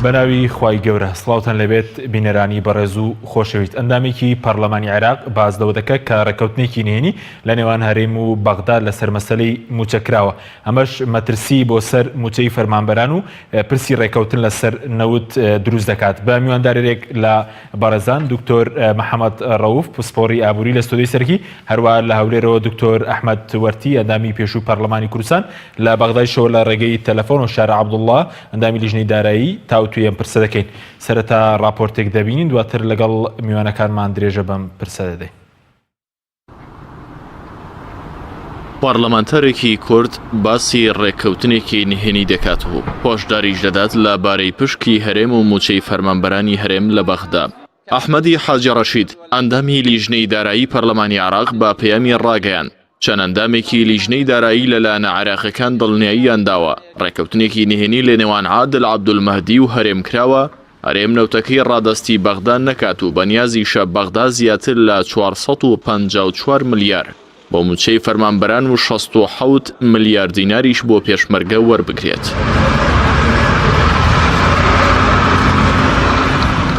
بەناوی خوای گەورە سڵاوتان لەبێت بینەرانی بەڕێز و خۆشەویست. ئەندامێکی پەرلەمانی عێراق باز لەوە دەکات کە ڕێکەوتنێکی نهێنی لە نێوان هەرێم و بەغداد لەسەر مەسەلەی موچەکراوە. ئەمەش مەترسی بۆ سەر موچەی فەرمانبەران و پرسی ڕێکەوتن لەسەر نەوت دروست دەکات. بە میواندارێک لە بەڕێزان دکتۆر محەممەد ڕەوف پسپۆڕی ئابووری لە ستۆدیۆی سەرکی، هەروە لە هەولێرەوە دکتۆر ئەحمەد وەرتی ئەندامی پێشوو پەرلەمانی کوردستان، لە بەغدادیشەوە لە ڕێگەی تەلەفۆن و شارە عەبدوڵڵا ئەندامی لیژنەی دارایی تاوتوی ئەم پرسە دەکەین. سەرەتا راپۆرتێک دەبینین، دواتر لەگەڵ میوانەکانمان درێژە بەم پرسە دەدەین. پارلەمانتارێکی کورد باسی ڕێککەوتنێکی نهێنی دەکاتەوە، پۆشداریش دەدات لەبارەی پشکی هەرێم و موچەی فەرمانبەرانی هەرێم لە بەغدا. ئەحمەدی حاجی ڕەشید ئەندامی لیژنەی دارایی پەرلەمانی عێراق با پەیامی ڕاگەیاند چەند ئەندامێکی لیژنەی دارایی لەلایەنە عێراقیەکان دڵنیاییان داوە ڕێککەوتنێکی نهێنی لە نێوان عادل عەبدولمەهدی و هەرێم کراوە، هەرێم نەوتەکەی ڕادەستی بەغدا نەکات و بەنیازی شە بەغدا زیاتر لە 454 ملیار بۆ موچەی فەرمانبەران و 67 ملیار دیناریش بۆ پێشمەرگە وەربگرێت.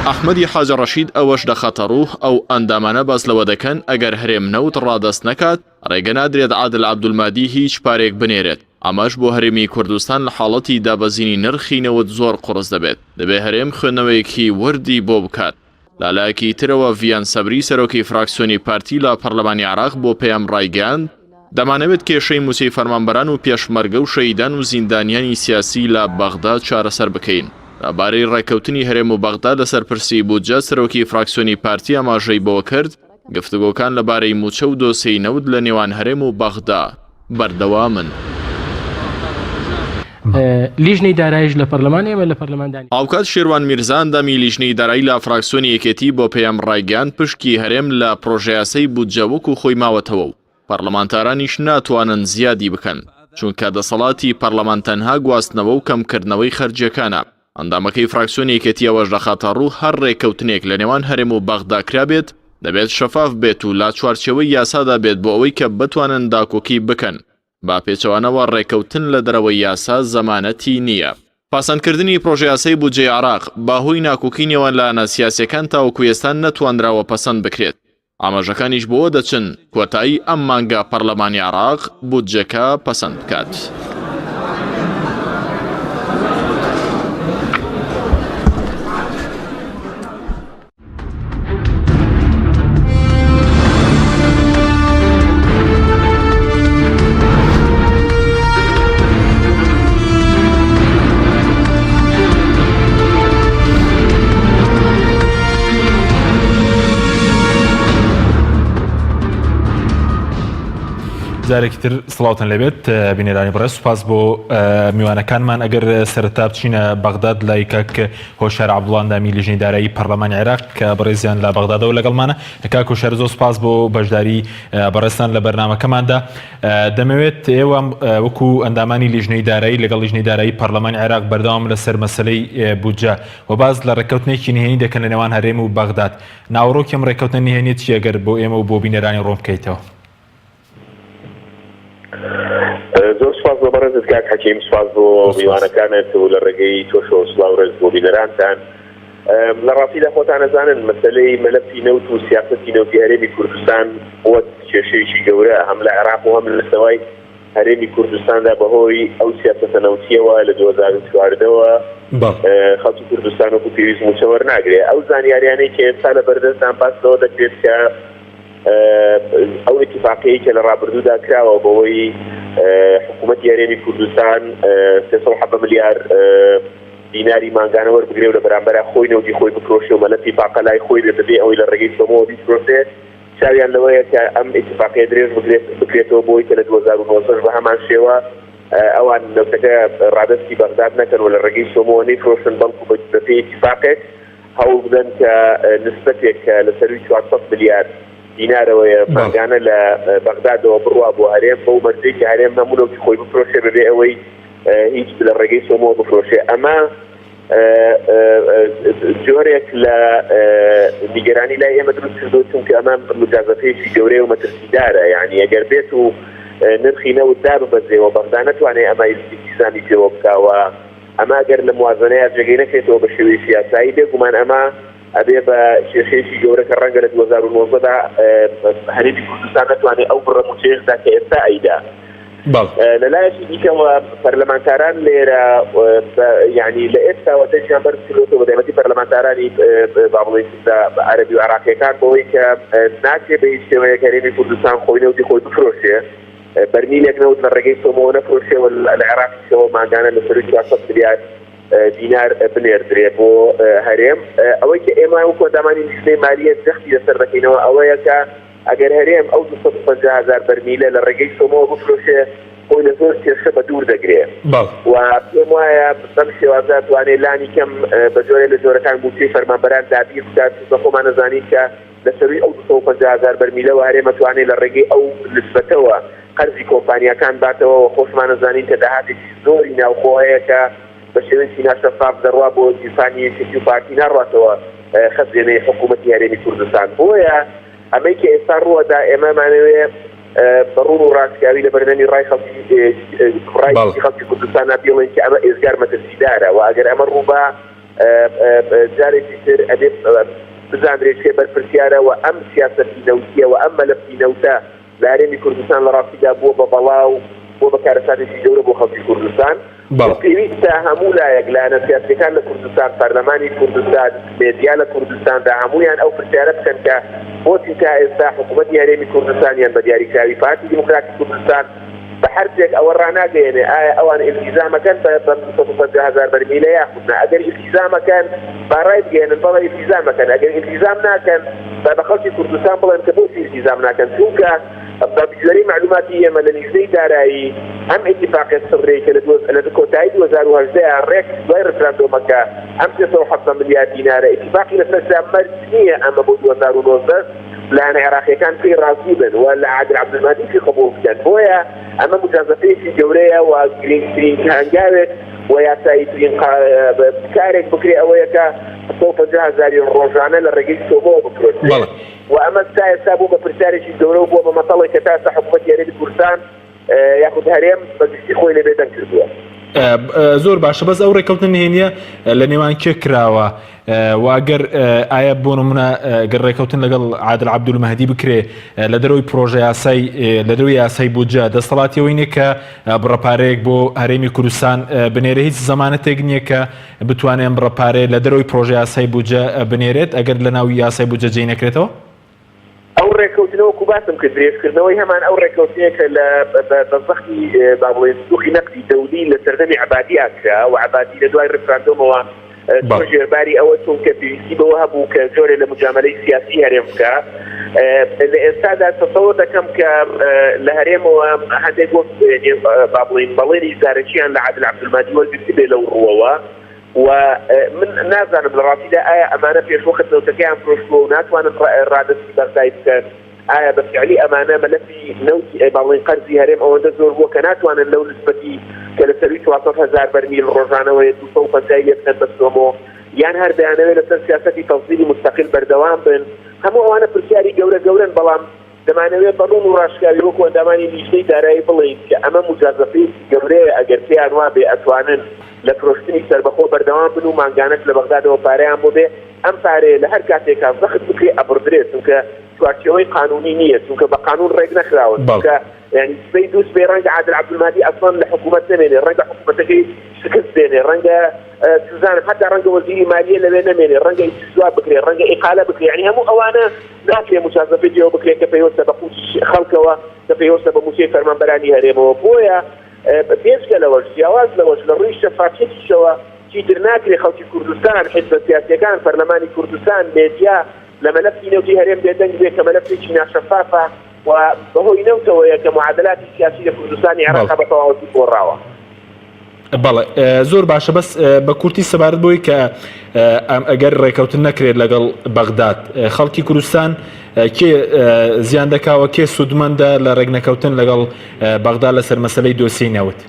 ئەحمەدی حاجی ڕەشید ئەوەش دەخاتە ڕوو ئەو ئەندامانە باس لەوە دەکەن ئەگەر هەرێم نەوت ڕادەست نەکات ڕێگە نادرێت عادل عەبدولمەهدی هیچ پارێک بنێرێت. ئەمەش بۆ هەرێمی کوردستان لە حاڵەتی دابەزینی نرخی نەوت زۆر قورس دەبێت. دەبێت هەرێم خوێندنەوەیەکی وردی بۆ بکات. لالایەکی ترەوە ڤیان سەبری سەرۆکی فراکسیۆنی پارتی لە پەرلەمانی عێراق بۆ پێیام ڕایگەیاند دەمانەوێت کێشەی موچەی فەرمانبەران و پێشمەرگە و شەیدان و زیندانیانی سیاسی لە بەغدا چارەسەر بکەین. لەبارەی ڕێکەوتنی هەرێم و بەغدا لەسەر پرسی بودجە سەرۆکی فراکسیۆنی پارتی ئاماژەی بۆ کرد گفتوگۆکان لەبارەی موچە و دۆسەی نەوت لە نێوان هەرێم و بەغدا بەردەوامن. لیژنەی داراییش لە پەرلەمانی ئێمە لە پەرلەماندانی ئاوکات شێروان میرزا ئەندامی لیژنەی دارایی لە فراکسیۆنی یەکێتی بۆ پێیام ڕایگەیاند پشکی هەرێم لە پرۆژە یاسای بودجە وەکو خۆی ماوەتەوە و پەرلەمانتارانیش ناتوانن زیادی بکەن چونکە دەسەڵاتی پەرلەمان تەنها گواستنەوە و کەمکردنەوەی خەرجیەکانە. ئەندامەکەی فراکسیۆنی یەکێتی ئەوەش دەخاتە ڕوو هەر ڕێکەوتنێک لە نێوان هەرێم و بەغدا کرابێت دەبێت شەفاف بێت و لا چوارچێوەی یاسادا بێت بۆ ئەوەی کە بتوانن داکۆکی بکەن. با پێچەوانەوە ڕێکەوتن لە دەرەوەی یاسا زەمانەتی نییە. پاسەندکردنی پرۆژە یاسای بودجەی عێراق باهۆی ناکۆکی نێوان لایەنە سیاسیەکان تاوەکو ئێستا نەتوانراوە پەسەند بکرێت. ئاماژەکانیش بۆەوە دەچن کۆتایی ئەم مانگە پەرلەمانی عێراق بودجەکە پەسەند بکات. جارێکی تر سڵاوتان لەبێت بینێرانی بەڕێز، سوپاس بۆ میوانەکانمان. ئەگەر سەرەتا بچینە بەغداد لای کاک هۆشار عەبدوڵڵا ئەندامی لیژنەی دارایی پەرلەمانی عێراق کە بەڕێزیان لە بەغدادەوە لەگەڵمانە. کاک هۆشار زۆر سوپاس بۆ بەشداری بەڕێزتان لە بەرنامەکەماندا. دەمەوێت ئێوە وەکو ئەندامانی لیژنەی دارایی لەگەڵ لیژنەی دارایی پەرلەمانی عێراق بەردەوام لەسەر مەسەلەی بودجە و باز لە ڕێکەوتنێکی نهێنی دەکەن لە نێوان هەرێم و بەغداد. ناوەڕۆکی ئەم ڕێکەوتنە نهێنی چی ئەگەر بۆ ئێمە و بۆ بینەرانی ڕۆم بکەیتەوە؟ زۆر سپاس بۆ بەڕێزت کاک حەکیم، سپاس بۆ میوانەکانت و لە ڕێگەی تۆش و سڵاو ڕێز بۆ بینەرانتان. لە ڕاستیدا خۆتان ئەزانن مەسەلەی مەلەفی نەوت و سیاسەتی نەوتی هەرێمی کوردستان وەک کێشەیەکی گەورە هەم لە عێراق و هەم لە سەوای هەرێمی کوردستاندا بەهۆی ئەو سیاسەتە نەوتیەوە لە 2014ەوە خەڵکی کوردستان وەکو پێویست موچە وەرناگرێت. ئەو زانیاریانەی کە ئێستا لە بەردەستان پاسەوە دەکرێت کە ئەو اتفاقیەی کە لە ڕابردوودا کراوە بەوەی حکوومەتی هەرێمی کوردستان 370 ملیار دیناری مانگانە وەربگرێ و لە بەرامبەر خۆی نەوتی خۆی بکرۆشێ و مەلەفی پاقە لای خۆی دەبێ ئەوەی لە ڕێگەی سۆمەوە بیفرۆشێ. چاویان لەوەیە کە ئەم اتفاقیە درێژ بکرێتەوە بۆی کە لە 2009 بە هەمان شێوە ئەوان نەوتەکە ڕادەستی بەغداد نەکەن و لە ڕێگەی سۆمەوە نەیفرۆشن بەڵکو بەپێی اتفاقێک هەوڵ بدەن کە نسبەتێک کە لە سەروی 400 ملیار دینارەوەیە مانگانە لە بەغدادەوە بڕوا بۆ هەرێم بەو مەرجەی کە هەرێم نەمونەوتی خۆی بفرۆشێ بەبێ ئەوەی هیچ لە ڕێگەی سۆمەوە بفرۆشێ. ئەمە جۆرێک لە نیگەرانی لای ئێمە دروست کردو چونکە ئەمە مجازەتەیەکی گەورەی و مەترسیدارە. یعنی ئەگەر بێت و نرخی نەوت داببەزێەوە بەغدا نەتوانێت ئەمە ئیلتیزامی پێوە بکاوە ئەما گەر لە موازنەیە جێگەی نەکرێتەوە بە شێوەی سیاسایی بێگومان ئەمە ئەبێ بە شێخێکی گەورەکە ڕەنگە لە 2019دا هەرێمی کوردستان نەتوانێت ئەو بڕەموچێشدا کە ئێستا ئەیدا. لەلایەکی دیکەوە پەرلەمانتاران لێرە یعنی لە ئێستاوە دەستیان بەرزکردووە بە دەمەتی پەرلەمانتارانی با بڵێن عەرەبی و عێراقیەکان بەوەی کە ناچێت بە هیچ شێوەیەک هەرێمی کوردستان خۆی نەوتی خۆی بفرۆشێ بەرمیلێک نەوت لە ڕێگەی سۆمەوە نەفرۆشێەوە لە عێراقیەوە ماگانە لە سەر 400 میلیارد دینار بنێردرێ بۆ هەرێم ئەوەی کە ئێمە وەکو دامانی لیژنەی مالیە جەختی لەسەر دەکەینەوە ئەوەیە کە ئەگەر هەرێم ئەو 250,000 بەرمیلە لە ڕێگەی سۆمەوە بفرۆشێ خۆی لە زۆر کێشە بە دوور دەگرێت و پێم وایە بەم شێوازە توانێت لانی کەم بە جۆرێ لە جۆرەکان بودجەی فەرمانبەران دابیر بکات بە خۆمان نەزانین کە لەسەروی ئەو 250,000 بەرمیلەوە هەرێمە توانێت لە ڕێگەی ئەو نسبەتەوە قەرزی کۆمپانیەکان باتەوە و خۆشمان نەزانین کە داهاتێکی زۆری ناوخۆ هەیە کە بە شێوەیەکی ناشەفاف دەڕوا بۆ دیسانی یەکێتی و پارتی ناڕاتەوە خەزیێنەی حکوومەتی هەرێمی کوردستان بۆیە ئەمەی کە ئێستا ڕووەدا ئێمەمانەوێ بەڕوون و ڕاستکاوی لە بەرنەمی ڕای خەڵکی کوردستانە بڵێن کە ئەمە ئێزگار مەترسیدارە و ئەگەر ئەمە ڕووبا جارێکی تر ئەبێت بزانرێت چێ بەرپرسیارە و ئەم سیاسەتی نەوتیە و ئەم مەلەفی نەوتە لە هەرێمی کوردستان لە ڕاستیدا بووە بە بەڵاو بۆ بەکارەساتێکی گەورە بۆ خەڵکی کوردستان پێویستە هەموو لایەک لایەنە سیاسیەکان لە کوردستان پەرلەمانی کوردستان مێدیا لە کوردستاندا هەموویان ئەو پرسیارە بکەن کە بۆچی تا ئێستا حکوومەتی هەرێمی کوردستانیان بە دیاریکراوی پارتی دیموکراتی کوردستان بە هەرجێک ئەوە ڕاناگەیەنێ ئایا ئەوان ئیلتیزامەکەن بە 250,000 بەرمیلە یاخودنا ئەگەر ئیلتیزامەکەن باڕای بگەێنن بەڵێ ئیلتیزامەکەن ئەگەر ئیلتیزام ناکەن بە خەڵکی کوردستان بڵێن کە بۆچی ئیلتیزام ناکەن چونکە بە بژێرەی معلوماتی ئێمە لە لیژنەی دارایی ئەم ئیتیفاقیە سڕێ کە لە کۆتایی 2018 ڕێک دوای ڕفراندۆمەکە ئەم 370 میلیارد دینارە ئیتیفاقی لەسەر مەرج نییە ئەمە بۆ 2019 لایەنە عێراقیەکان پێی ڕازی بن و لە عادل عەبدولمەجید پێی قبوڵ بکەن بۆیە ئەمە مجازەفەیەکی گەورەیە و گرنگترین هەنگاوێک و یاساییترین کارێک بکرێ ئەوەیە کە 150,000 ڕۆژانە لە ڕێگەی سۆمەوە بکرێت و ئەمە ئێستا بوو بە پرسیارێکی گەورە و بووە بە مەسەڵێک کە تا ئێستا حکوومەتی هەرێمی کوردستان یاخود هەرێم بەگشتی خۆی لێ بێدەنگ کردووە. زۆر باشە بەس ئەو ڕێکەوتن هێنیە لە نێوان کێ کراوە واگەر ئایا بۆ نمونە گەر ڕێکەوتن لەگەڵ عادل عەبدولمەهدی بکرێ لە دەرەوەی پرۆژە یاسای لە دەرەوەی یاسای بودجە دەسەڵاتیەوەی نییە کە بڕەپارەیەک بۆ هەرێمی کوردستان بنێرە هیچ زەمانەتێک نییە کە بتوانێن بڕەپارێ لە دەرەوەی پرۆژە یاسای بودجە بنێرێت ئەگەر لە ناوی یاسای بودجە جێی نەکرێتەوە؟ ئەو ڕێکەوتنەوە کوباسم کرد درێژکردنەوەی هەمان ئەو ڕێکەوتنەیە کە لە بەزەختی با بڵێن سوخی نەقدی دەولی لە سەردەمی عەبادی ئاکرا و عەبادی لە دوای ڕفراندۆمەوە ژێرباری ئەوە چون کە پێویستی بەوە هەبوو کە زۆرێ لە مجاملەی سیاسی هەرێم بکە لە ئێستادا تەسەووڕ دەکەم کە لە هەرێمەوە هەندێک وەک با بڵێن بەڵێنی زارەکییان لە عادل عەبدولمەجید وەرگرتی بێ لەو ڕووەوە و من نازانم لە ڕاستیدا ئایا ئەمانە پێشوەخت نەوتەکەیان فرۆشتووە و ناتوانن ڕادستی بەردای بکەن ئایا بە فعلی ئەمانە مەلەفی نەوتی باڵێن قەرزی هەرێم ئەوەندە زۆر بووە کە ناتوانن لەو نسبەتی کە لە سەروی 400,000 بەرمیل ڕۆژانەوەی 250 لێ بکەن بە سۆمەوە یان هەر بەیانەوێت لەسەر سیاسەتی تەفسیری مستەقل بەردەوام بن هەموو ئەوانە پرسیاری گەورەن بەڵام دەمانەوێت بەڕوون و ڕاشکاوی وەکو ئەندامانی لیژنەی دارایی بڵێن کە ئەمە مجازەفەی گەورەیە ئەگەر پێیان وا بێ ئەتوانن لە فرۆشتنی سەربەخۆ بەردەوام بن و مانگانەك لە بەغدادەوە پارەیان بۆ بێ ئەم پارەیە لە هەر کاتێکا زەخت بکرێ ئەبڕدرێت چونکە چوارچێوەی قانونی نییە چونکە بە قانون ڕێک نەکراوە چونکە یعنی سبەی دوو سبەی ڕەنگە عادل عەبدولمەهدی ئەسڵان لە حکوومەت نەمێنێ ڕەنگە حکوومەتەکەی شکست دێنێ ڕەنگە سوزانم حتا ڕەنگە وەزیری مالیە لەوێ نەمێنێ ڕەنگە ئیستیزوا بکرێ ڕەنگە ئیقالە بکرێ یعنی هەموو ئەوانە ناکرێ مجازەفەی جێوە بکرێت کە پێویستە بە خەڵکەوە کە پێویستە بە موچەی فەرمانبەرانی هەرێمەوە بۆیە پێشکە لەوەش جیاواز لەوەش لە ڕووی شەفافیەتیشەوە چیتر ناکرێ خەڵکی کوردستان حیزبە سیاسیەکان پەرلەمانی کوردستان مێدیا لە مەلەفی نەوتی هەرێم بێدەنگ بێ کە مەلەفێکی ناشەفافە و بەهۆی نەوتەوەیە کە معادلاتی سیاسی لە کوردستانی عێراق بە تەواوەتی گۆڕاوە. بەڵێ زۆر باشە بەس بە کورتی سەبارەت بۆی کە ئەگەر ڕێکەوتن نەکرێت لەگەڵ بەغداد خەڵکی کوردستان کێ زیان دەکاوە کێ سودمەندە لە ڕێکنەکەوتن لەگەڵ بەغداد لەسەر مەسەلەی دۆسیەی نەوت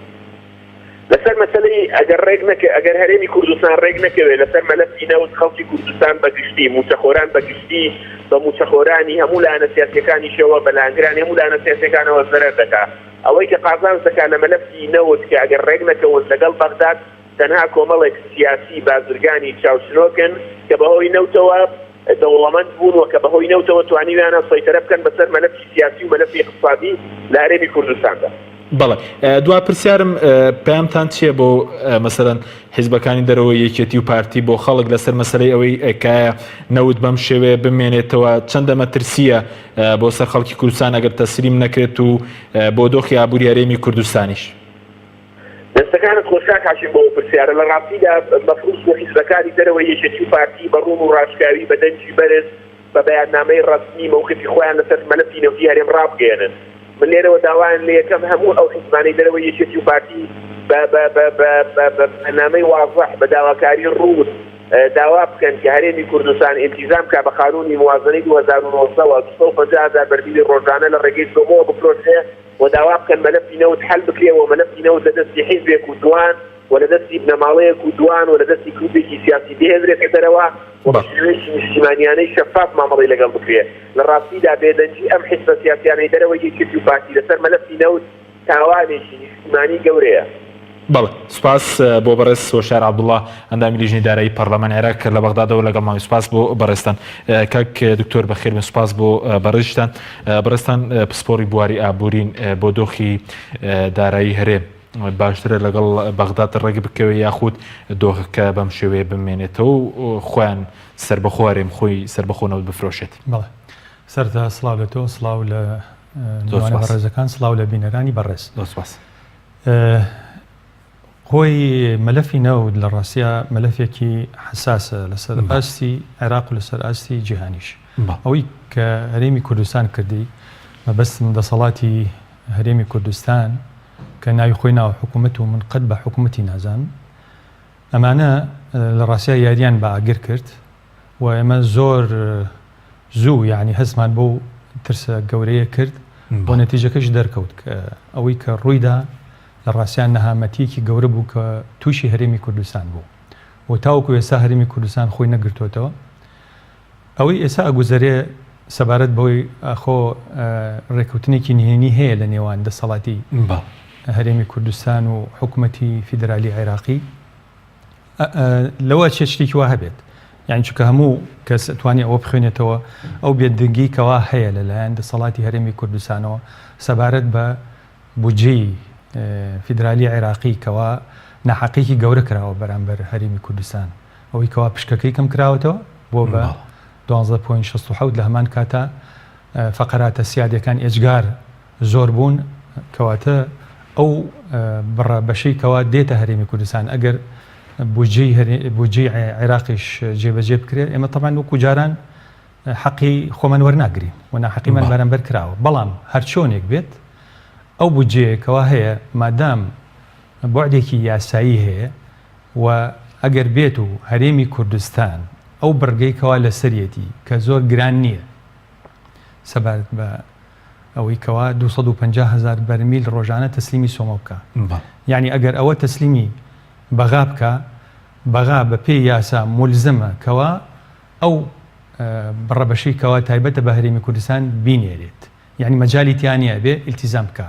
لەسەر مەسەلەی ئەگەر هەرێمی کوردستان ڕێک نەکەوێت لەسەر مەلەفی نەوت خەڵکی کوردستان بەگشتی موچەخۆران بەگشتی بە موچەخۆرانی هەموو لایەنە سیاسیەکانیشەوە بە لایەنگرانی هەموو لایەنە سیاسیەکانەوە زەرەر دەکات ئەوەی کە قازانج دەکات لە مەلەفی نەوت کە ئەگەر ڕێک نەکەون لەگەڵ بەغداد تەنها کۆمەڵێک سیاسی بازرگانی چاوچنۆکن کە بەهۆی نەوتەوە دەوڵەمەند بوون و کە بەهۆی نەوتەوە توانیویانە سەیطرە بکەن بەسەر مەلەفی سیاسی و مەلەفی اقتصادی لە هەرێمی کوردستاندا. بەڵێ دوا پرسیارم پێیانتان چییە بۆ مەسەرەن حیزبەکانی دەرەوە یەکێتی و پارتی بۆ خەڵک لەسەر مەسەلەی ئەوەی ئەکایە نەوت بەم شێوەیە بمێنێتەوە چەندە مەترسیە بۆ سەر خەڵکی کوردستان ئەگەر تەسلیم نەکرێت و بۆ دۆخی ئابووری هەرێمی کوردستانیش؟ دەستەکانت خۆشاک هاشم بۆ پرسیارە لە ڕاستیدا مەفروض بۆ حیزبەکانی دەرەوە یەکێتی و پارتی بە ڕوون و ڕاشکاوی بە دەنجی بەرز بە بەیاننامەی ڕەسمی مەوقفی خۆیان لەسەر مەلەفی نەوتی هەرێم ڕابگەێنن. من لێرەوە داوایان لە یەکەم هەموو ئەو حیزبانەی دەرەوە یەکێتی و پارتی بە بەنامەی واضح بە داواکاری ڕوون داوا بکەن کە هەرێمی کوردستان ئیلتیزام کا بە قانونی موازنەی 2009 بەرمیلی ڕۆژانە لە ڕێگەی سۆمەوە بپرۆژێ و داوا بکەن مەلەفی نەوت حەل بکرێەوە مەلەفی نەوت لە دەستی حیزبێک و دوان و لە دەستی بنەماڵەیەک و دوان و لە دەستی گروپێکی سیاسی بهێنرێتە دەرەوە و بە شێوەیەکی نیشتیمانیانەی شەفاف مامەڵەی لەگەڵ بکرێت. لە ڕاستیدا بێدەنجی ئەم حیزبە سیاسیانەی دەرەوە یەکێتی و پارتی لەسەر مەلەفی نەوت تاوانێکی نیشتیمانی گەورەیە. بەڵێ سوپاس بۆ بەڕێز هۆشیار عەبدوڵڵا ئەندامی لیژنەی دارایی پەرلەمانی عێراق لە بەغدادەوە لەگەڵ ماوەی. سوپاس بۆ بەڕێستان کاک دکتۆر بەخێربن، سوپاس بۆ بەڕێزتان. بەڕێستان پسپۆڕی بواری ئابوورین بۆ دۆخی دارایی هەرێم باشترە لەگەڵ بەغداد ڕێگە بکەوێ یاخود دۆخەکە بەم شێوەیە بمێنێتەوە و خۆیان سەربەخۆ هەرێم خۆی سەربەخۆنەوە بفرۆشێت؟ بەڵێ سەرتا سڵاو لە تۆ، سڵاو لە میوانە بەڕێزەکان، سڵاو لە بینەرانی بەڕێز. سوپاس. خۆی مەلەفی نەوت لە ڕاستیە مەلەفێکی حساسە لەسەر ئاستی عێراق و لەسەر ئاستی جیهانیش. ئەوەی کە هەرێمی کوردستان کردی مەبەستم دەسەڵاتی هەرێمی کوردستان کە ناوی خۆی ناوە حکوومەت و من قەت بە حکوومەتی نازان، ئەمانە لە ڕاستیە یاریان بە ئاگر کرد و ئێمە زۆر زوو یعنی هەستمان بۆ ترسە گەورەیە کرد بۆ نەتیجەکەش دەرکەوت کە ئەوەی کە ڕوویدا لە ڕاستیان نەهامەتیەکی گەورە بوو کە تووشی هەرێمی کوردستان بوو و تاوەکو ئێستا هەرێمی کوردستان خۆی نەگرتوتەوە. ئەوەی ئێستا ئەگوزارێ سەبارەت بەوەی ئەخۆ ڕێکەوتنێکی نهێنی هەیە لە نێوان دەسەڵاتی هەرێمی کوردستان و حکوومەتی فیدرالی عێراقی، لەوە چێ شتێکی وا هەبێت، یعنی چونکە هەموو کەس توانی ئەوە بخوێنێتەوە ئەو بێدەنگی کەوا هەیە لەلایەن دەسەڵاتی هەرێمی کوردستانەوە سەبارەت بە بودجەی فیدرالی عێراقی کەوا ناحەقێکی گەورە کراوە بەرامبەر هەرێمی کوردستان، ئەوەی کەوا پشکەکەی کەم کراوەتەوە بۆ بە 12.67 لە هەمان کاتە فەقەراتە سیادەکان ئێجگار زۆر بوون، کەواتە ئەو بڕە بەشەی کەوا دێتە هەرێمی کوردستان ئەگەر بودجەی عێراقیش جێبەجێ بکرێت ئێمە تەمان وەکو جاران حەقی خۆمان وەرناگرین و ناحەقیمان بەرامبەر کراوە. بەڵام هەر چۆنێک بێت ئەو بودجەیەکەوە هەیە مادام بۆعدێکی یاسایی هەیە و ئەگەر بێت و هەرێمی کوردستان ئەو بڕگەیکەوە لە سەرەتی کە زۆر گران نییە سەبارەت بە ئەوەی کەوا 250,000 بەرمیل ڕۆژانە تەسلیمی سۆمە بکە، یعنی ئەگەر ئەوە تەسلیمی بەغا بکە، بەغا بە پێی یاسا مولزمە کەوا ئەو بڕەبەشەی کەوا تایبەتە بە هەرێمی کوردستان بینێرێت، یعنی مەجالی تیانە بێ ئیلتیزام بکە.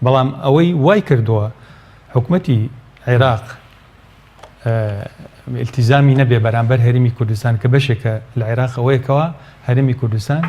بەڵام ئەوەی وای کردووە حکوومەتی عێراق ئیلتیزامی نەبێ بەرامبەر هەرێمی کوردستان کە بەشێکە لە عێراق ئەوەیەکەوە هەرێمی کوردستان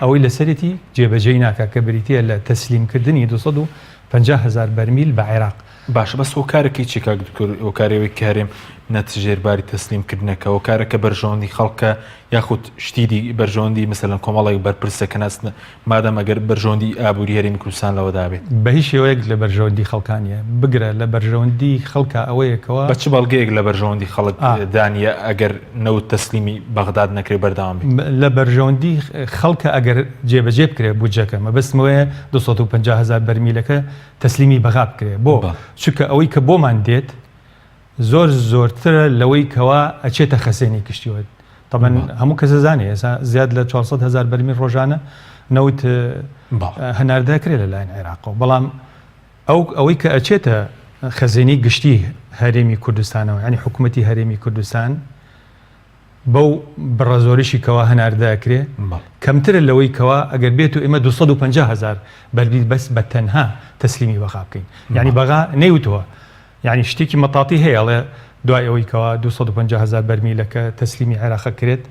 ئەوەی لەسەرەتی جێبەجێی ناکە کە بریتە لە تەسلیمکردنی 250,000 بەرمیل بە عێراق. باشە بەس هۆکارەکەی چی کاک دکتۆر هۆکارێوەی کە هەرێم نەتژێرباری تەسلیمکردنەکە هۆکارەکە بەرژەوەندی خەڵکە یاخود شتیری بەرژەوەندی مەسەلەن کۆمەڵێک بەرپرسە کە ناستنە مادام ئەگەر بەرژەوەندی ئابووری هەرێمی کوردستان لەوە دابێت بە هیچ شێوەیەک لە بەرژەوەندی خەڵکانیە بگرە لە بەرژەوەندی خەڵکە ئەوەیەکەوە بە چ بەڵگەیەک لە بەرژەوەندی خەڵک دانیە ئەگەر نەوت تەسلیمی بەغداد نەکرێ بەردەوام بێت لە بەرژەوەندی خەڵکە ئەگەر جێبەجێ بکرێت بودجەکە مەبەستمەوەیە 250,000 بەرمیلەکە تەسلیمی بەغا بکرێت بۆ چونکە ئەوەی کە بۆمان دێت زۆر زۆرترە لەوەی کەوا ئەچێتە خەسێنی کشتیوە. طبعا هەموو کەسە زانێ ئێستا زیاد لە 400,000 بەرمیل ڕۆژانە نەوت هەناردەکرێت لەلایەن عێراقەوە، بەڵام ئەوەی کە ئەچێتە خەزێنی گشتی هەرێمی کوردستانەوە ینی حکوومەتی هەرێمی کوردستان بەو بڕەزۆریشی کەوا هەناردەکرێ کەمترە لەوەی کەوا ئەگەر بێت و ئێمە 250,000 بەرمیل بەس بە تەنها تەسلیمی بەغا بکەین، یعنی بەغا نەیوتەوە، یعنی شتێکی مەتاتی هەیە ئەڵێ دوای ئەوەی کەوا 250,000 بەرمیلەکە تەسلیمی عێراق کرێت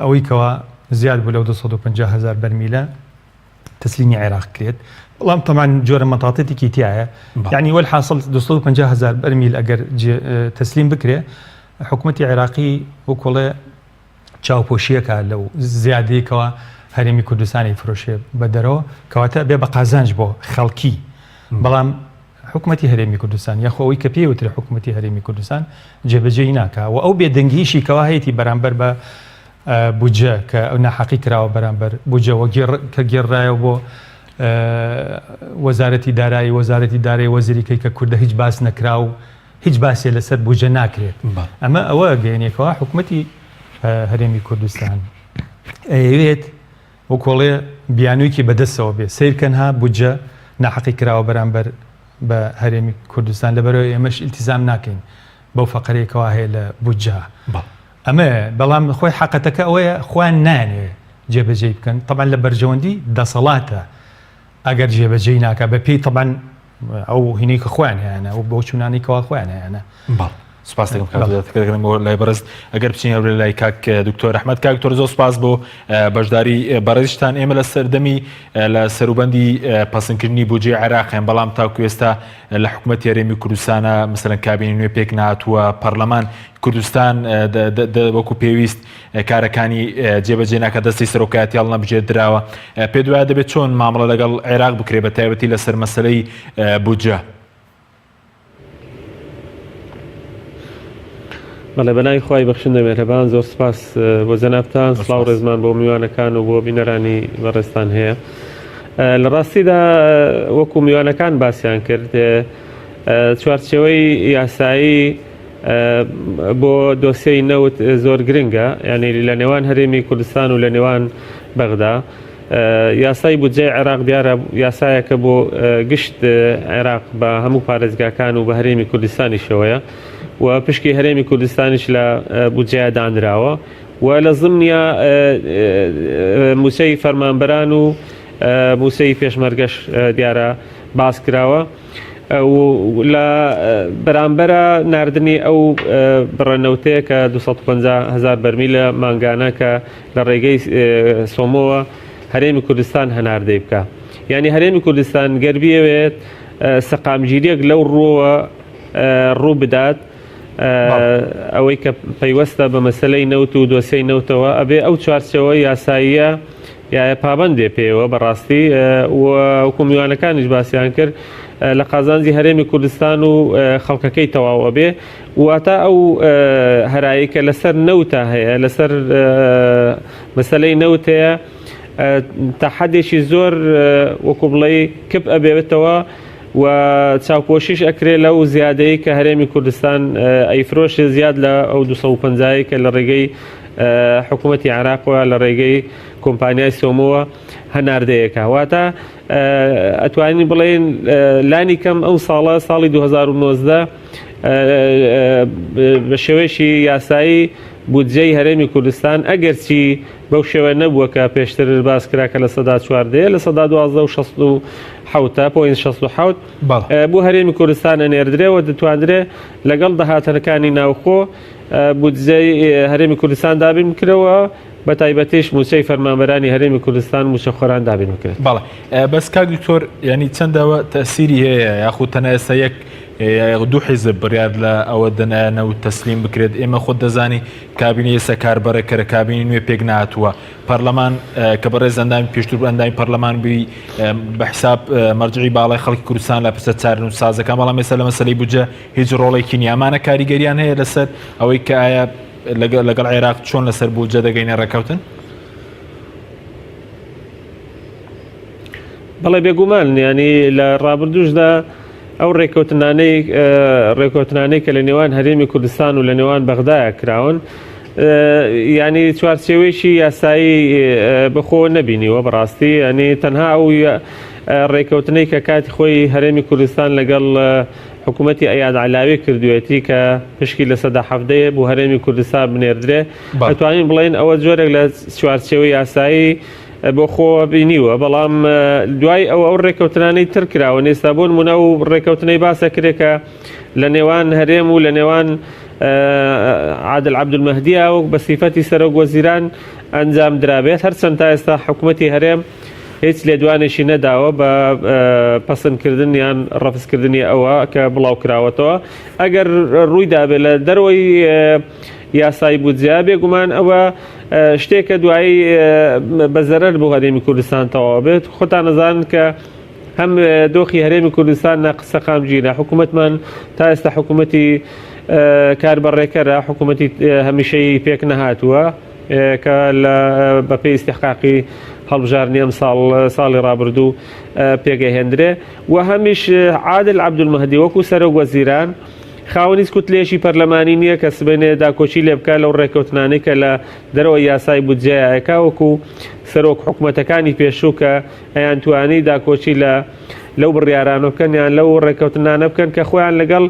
ئەوەی کەوا زیاد بوو لەو 250,000 بەرمیلە تسلیمی عێراق کرێت بەڵام طبعا جۆرە مەتاڵەتێکی تایە یعنی والحاصل 250,000 بەرمیل ئەگەر تەسلیم بکرێ حکوومەتی عێراقی وەکوڵێ چاوپۆشیەکە لەو زیادەیەکەوە هەرێمی کوردستانی فرۆشێ بە دەرەوە کەواتە بێ بە قازانج بۆ خەڵکی بەڵام حکوومەتی هەرێمی کوردستان یاخۆەوەی کە پێوترە حکوومەتی هەرێمی کوردستان جێبەجێی ناکە و ئەو بێدەنگیشی کەوا هەیەی بەرامبەر بە بودجە کە ئەو ناحەقی کراوە بەرامبەر بودجەوە کە گێڕایەوە بۆ وەزارەتی دارایی وەزیریکەی کە کوردە هیچ باس نەکرا و هیچ باسێ لەسەر بودجە ناکرێت ئەمە ئەوە گەیەنێکەوە حکوومەتی هەرێمی کوردستان ئەوێت وەکۆڵێ بیانوویکی بەدەستەوە بێ سیرکەنها بودجە ناحەقی کراوە بەرامبەر بە هەرێمی کوردستان لەبەرەوە ئێمەش ئیلتیزام ناکەین بەو فەقەرێکەوە هەیە لە بودجە ئەمە بەڵام خۆی حەقەتەکە ئەوەیە خوان نانێ جێبەجێ بکەن طبعا لە بەرژەوەندی دەسەڵاتە ئەگەر جێبەجێی ناکە بە پێی طبعا ئەو هینەی کە خۆیان هەیەە و بۆ چوونانی کەوا خۆیان هەیەە سپاس دەکەم لای بەرز ئەگەر بچین لای کاک دکتۆر ئەحمەد کاک دکتۆر زۆر سپاس بۆ بەشداری بەڕێزیشتان ئێمە لە سەردەمی لە سەروبەندی پەسەندکردنی بودجێ عێراقیان بەڵام تاکو ئێستا لە حکوومەتی هەرێمی کوردستانە مەسەلەن کابینی نوێ پێک نهاتووە پەرلەمان کوردستان وەکو پێویست کارەکانی جێبەجێ ناکە دەستی سەرۆکایەتی هەڵ نەبژێت درراوە پێ دوایە دەبێت چۆن مامەڵە لەگەڵ عێراق بکرێ بە تایبەتی لەسەر مەسەلەی بودجە بەڵێ بەنای خی بەخشندە مێرەبان زۆر سپاس بۆ جەنابتان سڵاو ڕێزمان بۆ میوانەکان و بۆ بینەرانی بەڕێستان هەیە لە ڕاستیدا وەکو میوانەکان باسییان کرد چوارچەوەی یاسایی بۆ دۆسیەی نەوت زۆر گرنگە یعنی لە نێوان هەرێمی کوردستان و لە نێوان بەغدا یاسای بودجەی عێراق دیارە یاسایەکە بۆ گشت عێراق بە هەموو پارێزگاکان و بە هەرێمی کوردستانی شەوەیە و پشکی هەرێمی کوردستانیش لە بودجەیە دانراوە و لە ضمنیا موسەی فەرمانبەران و موسەی پێشمەرگەش دیارە باس کراوە و لە بەرامبەرە ناردنی ئەو بڕەنەوتەیە کە 250,000 بەرمیلە مانگانە کە لە ڕێگەی سۆمەوە هەرێمی کوردستان هەناردەی بکە یعنی هەرێمی کوردستان گەربیەوێت سەقامگیریەک لەو ڕۆوە ڕوو بدات ئەوەی کە پەیوەستە بە مەسەلەی نەوت و دۆسیەی نەوتەوە ئەبێ ئەو چوارچەوە یاساییە یاە پابندێ پێوە بەڕاستی وەکو میوانەکانیش باسییان کرد لە قازانجی هەرێمی کوردستان و خەڵکەکەی تەواوە بێ واتە ئەو هەرایی کە لەسەر نەوتە هەیە لەسەر مەسەلەی نەوتەیە تا حەدێکی زۆر وەکو بڵێ کپ ئەبێتەوە و چاوپۆشیش ئەکرێ لەو زیادەی کە هەرێمی کوردستان ئەیفرۆشی زیاد لە ئەو 250 کە لە ڕێگەی حکوومەتی عێراقەوە لە ڕێگەی کۆمپانیای سۆمەوە هەناردەیەکە واتە ئەتوانین بڵێن لانی کەم ئەو ساڵە ساڵی 2019 بە شێوەیەشی یاسایی بودجەی هەرێمی کوردستان ئەگەرچی بەو شێوە نەبووە کە پێشتر باسکرا کە لە سەدا 14 لە سەدا 12.67 بۆ هەرێمی کوردستان ئەنێردرێەوە دەتواندرێ لەگەڵ داهاتەکانی ناوخۆ بودجەی هەرێمی کوردستان دابین بکرەوە بە تایبەتیش موسەی فەرمانبەرانی هەرێمی کوردستان موشەخۆران دابین بکرێت بەڵێ بەس کاک دکتۆر ینی چەندەوە تەسیری هەیە یاخود تەنە ئێستا یەک دوو حیزب بڕیار لە ئەوە دەنایەنە و تەسلیم بکرێت ئێمە خۆت دەزانی کابینی ئێستا کاربەرەکەرە کابینی نوێ پێک نهاتووە پەرلەمان کە بەڕێز ئەندامی پێشتر ئەندامی پەرلەمان بووی بە حساب مەرجعی باڵای خەڵکی کوردستان لە پسە چارن و سازەکان بەڵام ئێستا لە مەسەلەی بودجە هیچ ڕۆڵێکی نیە ئەمانە کاریگەریان هەیە لەسەر ئەوەی کە ئایا لەگەڵ عێراق چۆن لەسەر بودجە دەگەینە ڕێکەوتن بەڵێ بێگومان ینی لە ڕابردوشدا ئەو ڕێکۆتنانەی کە لە نێوان هەرێمی کوردستان و لە نێوان بەغدایە کراون ینی چوارچێوەیەکی یاسایی بەخۆ نەبینیوە بەڕاستی ینی تەنها ئەو ڕێکەوتنەی کە کاتی خۆی هەرێمی کوردستان لەگەڵ حکوومەتی ئەیاد علاوی کردوێتی کە پشکی لە سەدا حەفدەیە بۆ هەرێمی کوردستان بنێردرێ ئەتوانین بڵێن ئەوە جۆرێک لە چوارچێوەی یاسایی بۆ خۆ بینیوە بەڵام دوای ئەو ڕێکەوتنانەی تر کراوە نێستا بۆ نمونە و ڕێکەوتنەی باسە کرێکە لە نێوان هەرێم و لە نێوان عادل عەبدولمەهدیە و بە سیفەتی سەرۆک وەزیران ئەنجام درابێت هەرچەند تا ئێستا حکوومەتی هەرێم هیچ لێدوانێکی نەداوە بە پەسەندکردن یان ڕەفزکردنی ئەوە کە بڵاو کراوەتەوە ئەگەر ڕووی دابێت لە دەرەوەی یاسای بودجیا بێگومان ئەوە شتێکە دوایی بە زەرەر بۆ هەرێمی کوردستان تەواو بێت خۆتان نەزانن کە هەم دۆخی هەرێمی کوردستان ناقسە قامگیرە حکوومەتمان تا ئێستا حکوومەتی کاربەڕێکەرە حکوومەتی هەمیشەی پێک نەهاتووە کە بەپێی استحقاقی هەڵبژارنی ئەم ساڵی ڕابردوو پێگەهێندرێ و هەمیش عادل عەبدولمەهدی وەکو سەرۆک وەزیران خاوەنی سکوتلێشی پەرلەمانی نییە کە سبێنێ داکۆچی لێ بکات لەو ڕێکەوتنانەی کە لە دەرەوە یاسای بودجەیەکە وەکو سەرۆک حکوومەتەکانی پێشوو کە ئەیان توانی داکۆچی لەو بڕیارانە بکەن یان لەو ڕێکەوتنانە بکەن کە خۆیان لەگەڵ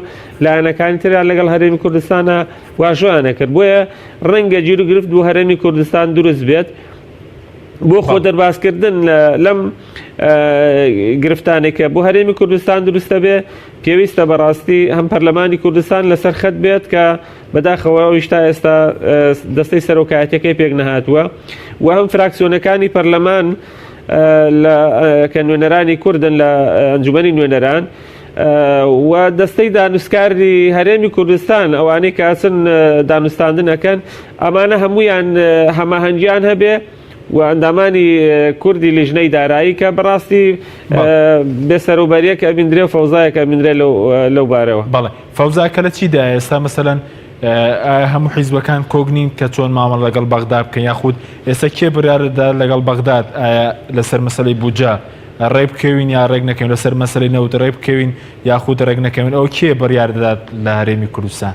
لایەنەکانی تریان لەگەڵ هەرێمی کوردستانە واژۆیانە کرد بۆیە ڕەنگە گیر و گرفت بۆ هەرێمی کوردستان دروست بێت بۆ خۆ دەرباسکردن لەم گرفتانێکە بۆ هەرێمی کوردستان دروستە بێ پێویستە بەڕاستی هەم پەرلەمانی کوردستان لەسەر خەت بێت کە بەداخەوە ئەویش تا ئێستا دەستەی سەرۆکایەتەکەی پێک نەهاتووە و هەم فراکسیۆنەکانی پەرلەمان کە نوێنەرانی کوردن لە ئەنجومەنی نوێنەران و دەستەی دانوستکاری هەرێمی کوردستان ئەوانەی کە ئەچن دانوستاندن ئەکەن ئەمانە هەموویان هەماهەنگیان هەبێ و ئەندامانی کوردی لیژنەی دارایی کە بەڕاستی بێسەروبەریەک ئەبیندرێ و فەوزایەک ئەبیندرێ لەو بارەوە. بەڵێ فەوزاکە لە چیدا ئێستا مەسەلەن هەموو حیزبەکان کۆگنین کە چۆن مامەڵ لەگەڵ بەغدا بکەن یاخود ئێستا کێ بڕیارەدا لەگەڵ بەغداد ئایا لەسەر مەسەلەی بودجە ڕێ بکەوین یا ڕێک نەکەین لەسەر مەسەلەی نەوت ڕێ بکەوین یاخود ڕێک نەکەوین ئەو کێ بڕیاردەدات لە هەرێمی کوردستان؟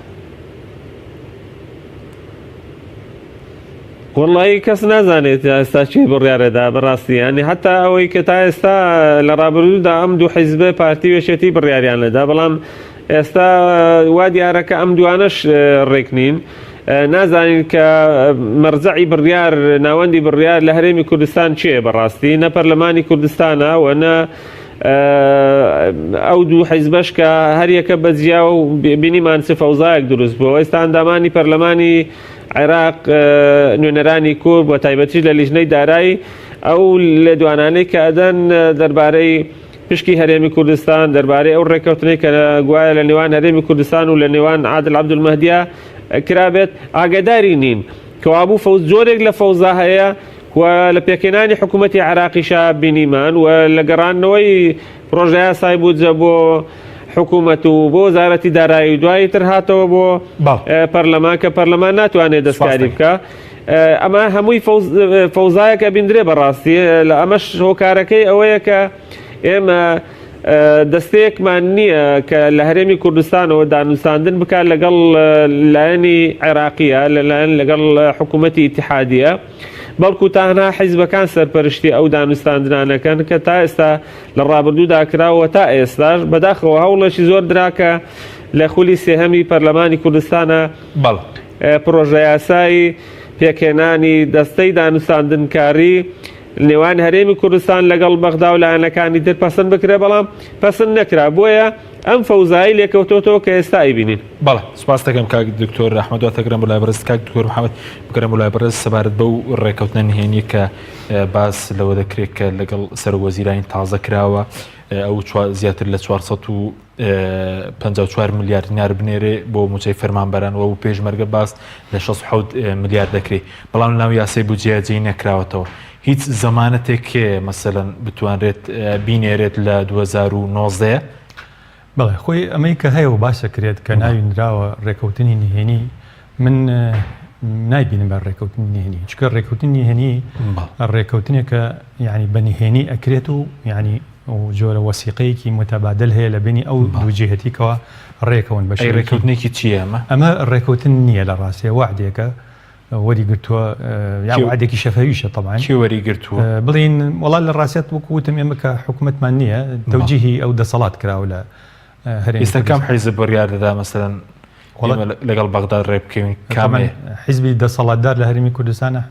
وڵی کەس نازانێت ئێستا چی بڕیارەدا بەڕاستی ینی حتا ئەوەی کە تا ئێستا لە ڕابردوودا ئەم دوو حیزبە پارتی وێشێتی بڕیاریان لەدا بەڵام ئێستا وا دیارەکە ئەم دوانەش ڕێکنین نازانین کە مەرجەعی بڕیار ناوەندی بڕیار لە هەرێمی کوردستان چیە بەڕاستی نە پەرلەمانی کوردستانە و نە ئەو دوو حیزبەش کە هەریەکە بەجیا و بینیمان چ فەوزایەک دروست بووە ئێستا ئەندامانی پەرلەمانی عێراق نوێنەرانی کورد بە تایبەتی لە لیژنەی دارایی ئەو لێدوانانەی کە ئەدەن دەربارەی پشکی هەرێمی کوردستان دەربارەی ئەو ڕێکەوتنەی کە گوایە لە نێوان هەرێمی کوردستان و لە نێوان عادل عەبدولمەهدیە کرابێت ئاگاداری نین کەوابوو جۆرێک لە فەوزا هەیە و لە پێکێنانی حکوومەتی عێراقیشا بینیمان و لە گەڕانەوەی پرۆژە یاسای بودجە بۆ حکوومەت و بۆ وەزارەتی دارایی دوایی تر هاتەوە بۆ پەرلەمان کە پەرلەمان ناتوانێت دەستکاری بکە ئەمە هەمووی فەوزایەکە بیندرێ بەڕاستی لە ئەمەش هۆکارەکەی ئەوەیە کە ئێمە دەستەیەکمان نییە کە لە هەرێمی کوردستانەوە دانوستاندن بکات لەگەڵ لایەنی عێراقیە لەگەڵ حکوومەتی ئیتیحادیە بەڵکو تاهنا حیزبەکان سەرپەرشتی ئەو دانوستاندنانەکەن کە تا ئێستا لە ڕابردوودا کراوە تا ئێستاش بەداخەوە هەوڵێکی زۆر دراکە لە خولی سێهەمی پەرلەمانی کوردستانە پرۆژە یاسایی پێکێنانی دەستەی دانوستاندنکاری نێوان هەرێمی کوردستان لەگەڵ بەغدا و لایەنەکانی تر پەسەند بکرێ بەڵام پەسەند نەکرا بۆیە ئەم فەوزایی لێکەوتۆتەوە کە ئێستا ئیبینین. بەڵێ سوپاس دەکەم کاک دکتۆر ئەحمەد واتەگرم بۆ لای بەرز کاک دکتۆر محەممەد بگەرم بۆ لای بەرز سەبارەت بەو ڕێکەوتنە نهێنی کە باس لەوە دەکرێت کە لەگەڵ سەرۆکوەزیرانی تازە کراوە ئەو زیاتر لە 454 میلیارد دینار بنێرێ بۆ موچەی فەرمانبەرانەوە و پێشمەرگە باس لە 67 میلیارد دەکرێت بەڵام ناو یاسای بودجە جێی نەکراوەتەوە. هیچ زەمانەتێک مەسەلەن بتوانرێت بینێرێت لە 2019 بەڵێ خۆی ئەمەی کە هەیە و باسە کرێت کە ناوینراوە ڕێکەوتنی نهێنی من نایبینم بە ڕێکەوتنی نهێنی چکە ڕێکەوتنی نهێنی ڕێکەوتنێکە یعنی بە نهێنی ئەکرێت و یعنی جۆرە وەسیقەیەکی متەبادل هەیە لە بینی ئەو دوو جێهەتیکەوە ڕێکەون بەش ڕێکەوتنێکی چیە ئەمە ڕێکەوتن نییە لە ڕاستیە وعدێکە وەری گرتووە یا وعدێکی شەفەویشە طبعا چی وەری گرتووە بڵین وەڵات لە ڕاستیت وەکوتم ئێمە کە حکوومەتمان نییە تەوجیهی ئەو دەسەڵات کراوە لە هەرێمی ئێستا کام حیزب بڕیاردەدا مەسەلەن لەگەڵ بەغدا ڕێ بکەوین کامێ حیزبی دەسەڵاتدار لە هەرێمی کوردستانە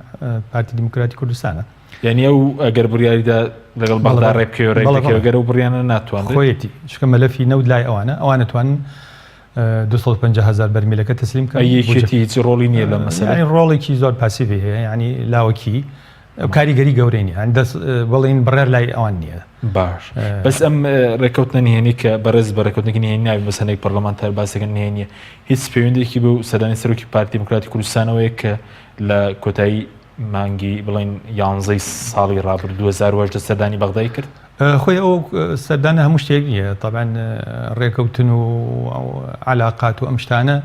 پارتی دیموکراتی کوردستانە یعنی ئەو ئەگەر بڕیاریدا لەگەڵ بەغدا ڕێ بکەوە ڕێ بکەوە گەرە و بڕیانە ناتوان خۆیەتی چکە مەلەفی نەود لای ئەوانە توانن 250,000 بەرمیلەکە تەسلیم کە یەکێتی هیچ ڕۆڵی نییە لە مەسەلەی ڕۆڵێکی زۆر پاسیڤی هەیە ینی لاوەکی کاریگەری گەورەی نیە بەڵێن بڕێر لای ئەوان نییە باش بەس ئەم ڕێکەوتنە نهێنی کە بەڕێز بەڕێکەوتنێکی نهێنی ناوی بەسەنێک پەرلەمانتار باسەکە نهێنیە هیچ پەیوەندێکی بە سەردانی سەرۆکی پارتی دموکراتی کوردستانەوەیە کە لە کۆتایی مانگی بڵێن 11 ساڵی ڕابرد 2010 سەردانی بەغدای کرد خۆی ئەو سەردانە هەموو شتێک نیە طبعاً ڕێکەوتن و علاقات و ئەم شتانە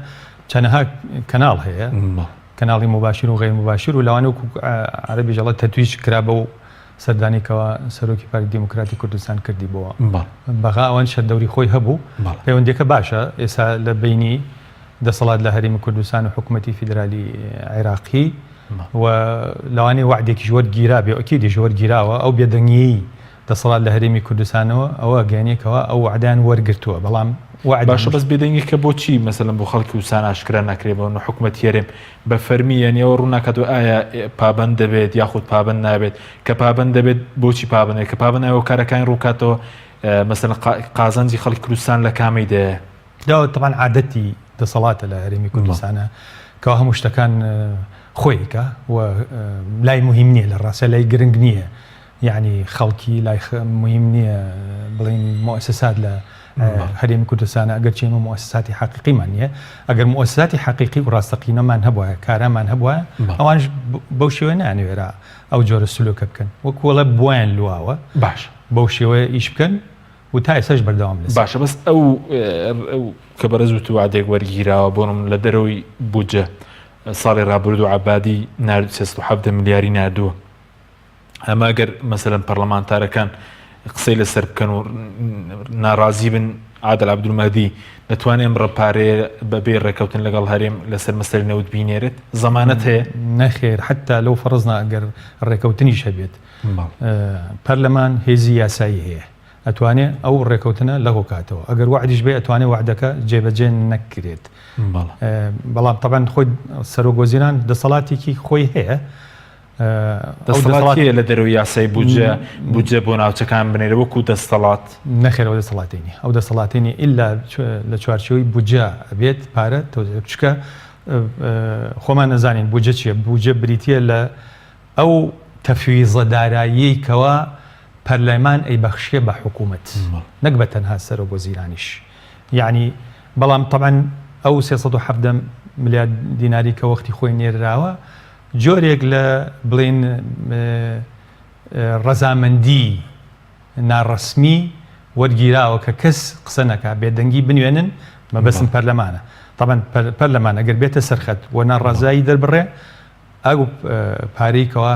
چەندەها کەناڵ هەیە کەناڵی مباشر و غیر مباشر و لەوانە عەرەبی ژەڵە تەتویج کرا بە و سەردانێکەوە سەرۆکی پارتی دموکراتی کوردستان کردی بۆوە بەغا ئەوان شەردەوری خۆی هەبوو پەیوەندێکە باشە ئێستا لە بینی دەسەڵات لە هەرێمی کوردستان و حکوومەتی فیدرالی عێراقی و لەوانەیە وعدێکی وەرگیرا بێ ئەکیدیش وەرگیراوە ئەو بێدەنگیی دەسەڵات لە هەرێمی کوردستانەوە ئەوە گەیانێکەوە ئەو وعدان وەرگرتووە بەڵام باشە بەس بێدەنگی کە بۆچی مەسەلەن بۆ خەڵکی وسان ئاشکرا ناکرێتەوە و حکوومەت هێرێم بە فەرمیەنەوە ڕووناکاتەوە ئایا پابەند دەبێت یاخود پابەند نابێت کە پابەند دەبێت بۆچی پابەنێت کە پابەنەوە کارەکانی ڕووکاتەوە مەسەلەن قازانجی خەڵکی کوردستان لە کامی دەیە داوە طبعاً عادەتی دەسەڵاتە لە هەرێمی کوردستانە کەوا هەموو شتەکان خۆیکە و لای مهم نییە لە ڕاستە لای گرنگ نییە یعنی خەڵکی لای مهم نییە بڵین مؤسسات لە هەرێمی کوردستانە ئەگەر چێمە مؤسساتی حەقیقیمان نییە ئەگەر مؤسساتی حەقیقی و ڕاستەقینەمان هەبووە کارامان هەبووە ئەوانش بەو شێوە نانوێرا ئەو جۆرە سلوکە بکەن وەکوڵە بۆیان لواوە باش بەو شێوەیە ئیش بکەن و تا ئێساش بەردەوام لەس باشە بەس ئەو کە بەرەز و توعادێک وەرگیراوە بۆنم لە دەرەوەی بودجە ساڵی ڕابرد و عەبادی 370 ملیاری نردووە ئەمە ئەگەر مەسەلەن پەرلەمانتارەکان قسەی لەسەر بکەن و ناڕازی بن عادل عەبدولمەهدی دەتوانێت ئەم ڕەپارەیە بەبێ ڕێکەوتن لەگەڵ هەرێم لەسەر مەسەلەی نەوت بینێرێت زەمانەت هەیە نەخێر حتا لەو فەرزنا ئەگەر ڕێکەوتنیش هەبێت پەرلەمان هێزی یاسایی هەیە ئەتوانێت ئەو ڕێکەوتنە لەگۆ کاتەوە ئەگەر وعدیش بێ ئەتوانێت وعدەکە جێبەجێ نەکرێت بەڵام طبعاً خۆی سەرۆکوەزیران دەسەڵاتێکی خۆی هەیە دەسەڵاتی لە دەرەوەی یاسای بودجە بۆ ناوچەکان بنێرە وەکو دەسەڵات نەخێرەوە دەسەڵاتێنی ئەو دەسەڵاتێنی ئللا لە چوارچەوەی بودجە ئەبێت پارە چکە خۆمان نەزانین بودجە چییە بودجە بریتیە لە ئەو تەفویزە داراییەکەوە پەرلەمان ئەیبەخشێ بە حکوومەت نەک بە تەنها سەرۆکوەزیرانیش یعنی بەڵام طبعاً ئەو 370 ملیار دیناری کە وەختی خۆی نێراوە جۆرێک لە بڵێن ڕەزامەندی ناڕەسمی وەرگیراوە کە کەس قسە نەکا بێدەنگی بنوێنن مەبەسم پەرلەمانە طبعاً پەرلەمان ئەگەر بێتە سەرخەت و ناڕازایی دەربڕێ ئەو پارەیەکەوە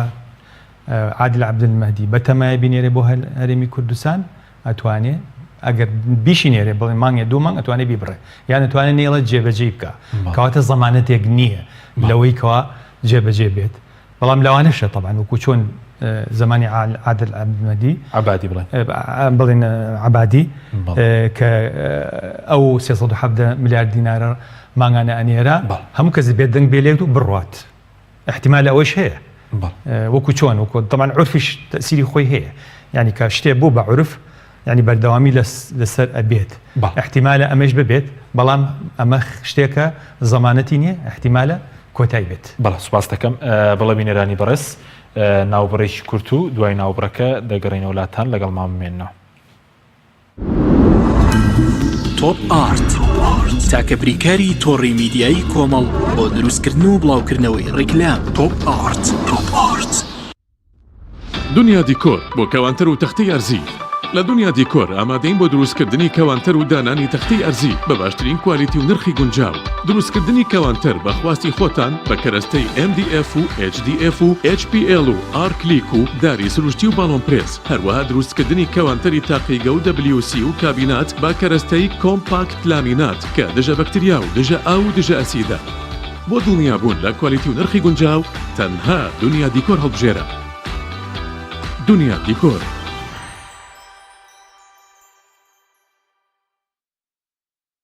عادل عەبدولمەهدی بەتەمایە بینێرێ بۆ هەرێمی کوردستان ئەتوانێت ئەگەر بیشینێرێ بڵێ مانگێ دوو مانگ ئەتوانێت بیبڕێ یان ئەتوانێت نێڵە جێبەجێ بکە کەواتە زەمانەتێک نییە لەوەی کەوا جێبەجێ بێت بەڵام لەوانەشە طبعاً وەکو چۆن زمانی عادل عەبدولمەهدی بڵێن عەبادی کە ئەو 370 ملیار دینارە مانگانە ئەنێرە هەموو کەس بێدەنگ بێ لێت و بڕوات احتیمال ئەوەش هەیە وەکو چۆن وەکو طبعاً عورفیش تەسیری خۆی هەیە یعنی کە شتێ بوو بە عورف یعنی بەردەوامی لەسەر ئەبێت احتیمالە ئەمەش ببێت بەڵام ئەمە شتێکە زەمانەتی نییە احتیمالە کۆتای بێت بەڵە سوپاس دەکەم بەڵە بینەرانی بەڕێز ناوبڕێکی کورت و دوای ناوبڕەکە دەگەڕێنەوە وڵاتان لەگەڵ مام بمێنەوە تۆپ ئارت تاکە بریکاری تۆڕی میدیایی کۆمەڵ بۆ دروستکردن و بڵاوکردنەوەی ڕیکلام تۆپ ئارت دنیا دیکۆر بۆ کەوانتەر و تەختەی ئەرزی لە دنیا دیکۆر ئامادەین بۆ دروستکردنی کەوانتەر و دانانی تەختەی ئەرزی بە باشترین کوالیتی و نرخی گونجاو دروستکردنی کەوانتەر بە خواستی خۆتان بە کەرەستەی MDF و HDF و HPL و R-Click و داری سروشتی و باڵۆن پرێس هەروەها دروستکردنی کەوانتەری تاقیگە و WC و کابینات با کەرەستەی کۆمپاکت لامینات کە دژە بەکتریا و دژە ئاو و دژە ئەسیدە بۆ دڵنیابوون لە کوالیتی و نرخی گونجاو تەنها دنیا دیکۆر هەڵبژێرە دنیا دیکۆر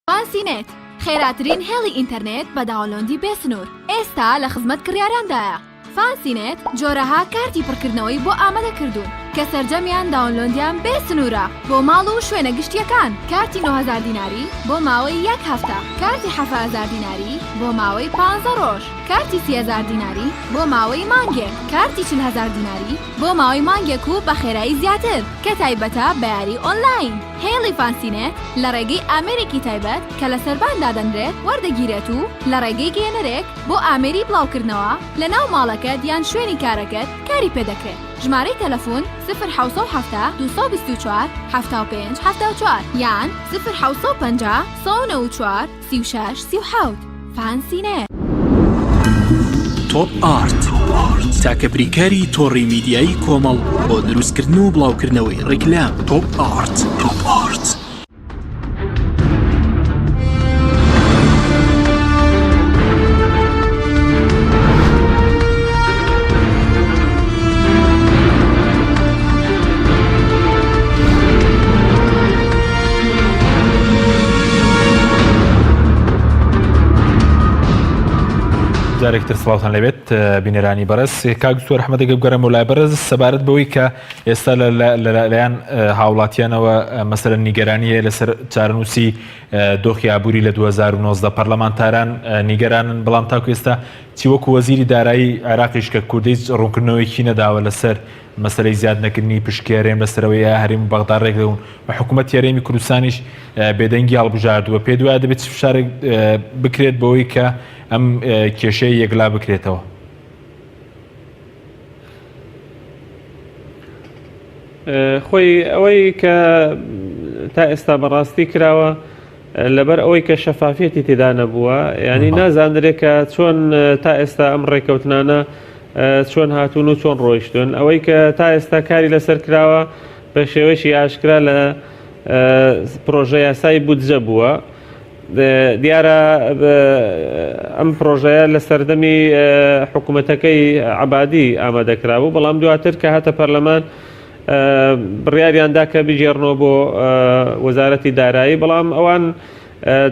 فانسینێت خێراترین هێڵی ئینتەرنێت بە داوڵۆندی بێسنوور ئێستا لە خزمەت کڕیارandایە فانسینێت جۆرەها کارتی پڕکردنەوەی بۆ ئامادەکردوون کە سەرجەمیان داونلۆندیان بێ سنوورە بۆ ماڵ و شوێنە گشتیەکان. کارتی 9000 دیناری بۆ ماوەی 1 هەفتە، کارتی 7000 دیناری بۆ ماوەی 15 ڕۆژ، کارتی 30000 دیناری بۆ ماوەی مانگێک، کارتی 40000 دیناری بۆ ماوەی مانگێک و بە خێرایی زیاتر کە تایبەتە بە یاری ئۆنلاین. هێڵی فانسینێت لە ڕێگەی ئامێرێکی تایبەت کە لە سەربان دادەنرێت وەردەگیرێت و لە ڕێگەی گێنەرێک بۆ ئامێری بڵاوکردنەوە لە ناو ماڵەکەت یان شوێنی کارەکەت کاری پێدەکرێت. ژمارەی تەلەفۆن 070 224 75 74 یان 050 194 36 37. فانسینێت. تۆپ ئارت تاکە بریکاری تۆڕی میدیایی کۆمەڵ بۆ دروستکردن و بڵاوکردنەوەی ڕیکلام. تۆپ ئارت. جارێکتر سڵاوتان لەبێت بینەرانی بەڕێز. کاک دکتۆر ئەحمەد گەبگەرم و لای بەڕێز سەبارەت بەوەی کە ئێستا لەلایەن هاوڵاتیانەوە مەسەلەن نیگەرانیە لەسەر چارەنووسی دۆخی ئابووری لە 2019 پەرلەمانتاران نیگەرانن، بەڵام تاکو ئێستا چی وەکو وەزیری دارایی عێراقیش کە کوردەی ڕوونکردنەوەیکی نەداوە لەسەر مەسەلەی زیادنەکردنی پشکێرێم لەسەرەوەی هەرێم و بەغدا ڕێکدەون و حکوومەت هەرێمی کوردستانیش بێدەنگی هەڵبژاردووە. پێ دوایە دەبێت فشارێک بکرێت بەوەی کە ئەم کێشەی یەکلا بکرێتەوە. خۆی ئەوەی کە تا ئێستا بەڕاستی کراوە لەبەر ئەوەی کە شەفافیەتی تێدا نەبووە، ینی نازانرێت کە چۆن تا ئێستا ئەم ڕێکەوتنانە چۆن هاتوون و چۆن ڕۆیشتون. ئەوەی کە تا ئێستا کاری لەسەر کراوە بە شێوەیەکی ئاشکرا لە پرۆژە یاسای بودجە بووە. دیارە ئەم پرۆژەیە لە سەردەمی حکوومەتەکەی عەبادی ئامادەکرابوو، بەڵام دواتر کە هاتە پەرلەمان بڕیاریاندا کە بژێڕنەوە بۆ وەزارەتی دارایی، بەڵام ئەوان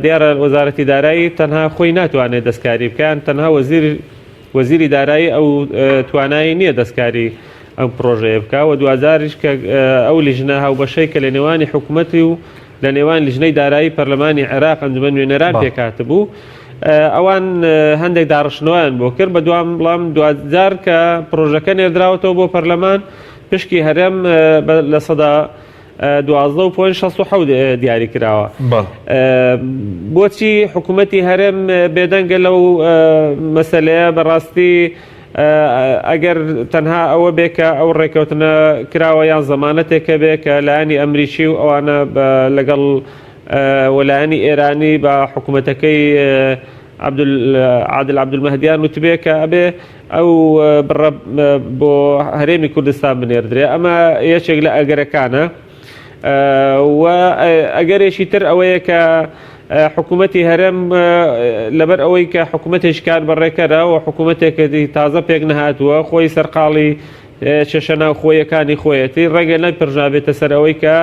دیارە وەزارەتی دارایی تەنها خۆی ناتوانێت دەستکاری بکەن، تەنها وەزیری دارایی ئەو توانایی نییە دەستکاری ئەم پرۆژەیە بکە و دوازاریش کە ئەو لیژنە هاوبەشەی کە لە نێوانی حکوومەتی و لە نێوان لیژنەی دارایی پەرلەمانی عێراق ئەنجومەن نوێنەران پێکاتبوو، ئەوان هەندێک داڕشنەوەیان بۆ کرد، بەڵام دوجار کە پرۆژەکە نێردراوەتەوە بۆ پەرلەمان پشکی هەرێم لە سەدا 12.67 دیاری کراوە. بۆچی حکوومەتی هەرێم بێدەنگە لەو مەسەلەیە؟ بەڕاستی ئەگەر تەنها ئەوە بێ کە ئەو ڕێکەوتنە کراوە یان زەمانەتێکە بێ کە لایەنی ئەمریکی و ئەوانە لەگەڵ وەلایەنی ئێرانی بە حکوومەتەکەی عادل عەبدولمەهدیان وتبێ کە ئەبێ ئەو بڕە بۆ هەرێمی کوردستان بنێردرێ. ئەمە یەکێک لە ئەگەرەکانە و ئەگەرێکی تر ئەوەیە کە حکوومەتی هەرێم لەبەر ئەوەی کە حکوومەتێککار بەڕێکەرە و حکوومەتێکەکە تازە پێک نەهاتووە، خۆی سەرقاڵی چێشە ناو خۆیەکانی خۆیەتی ڕێگە نەپڕژابێتە سەر ئەوەی کە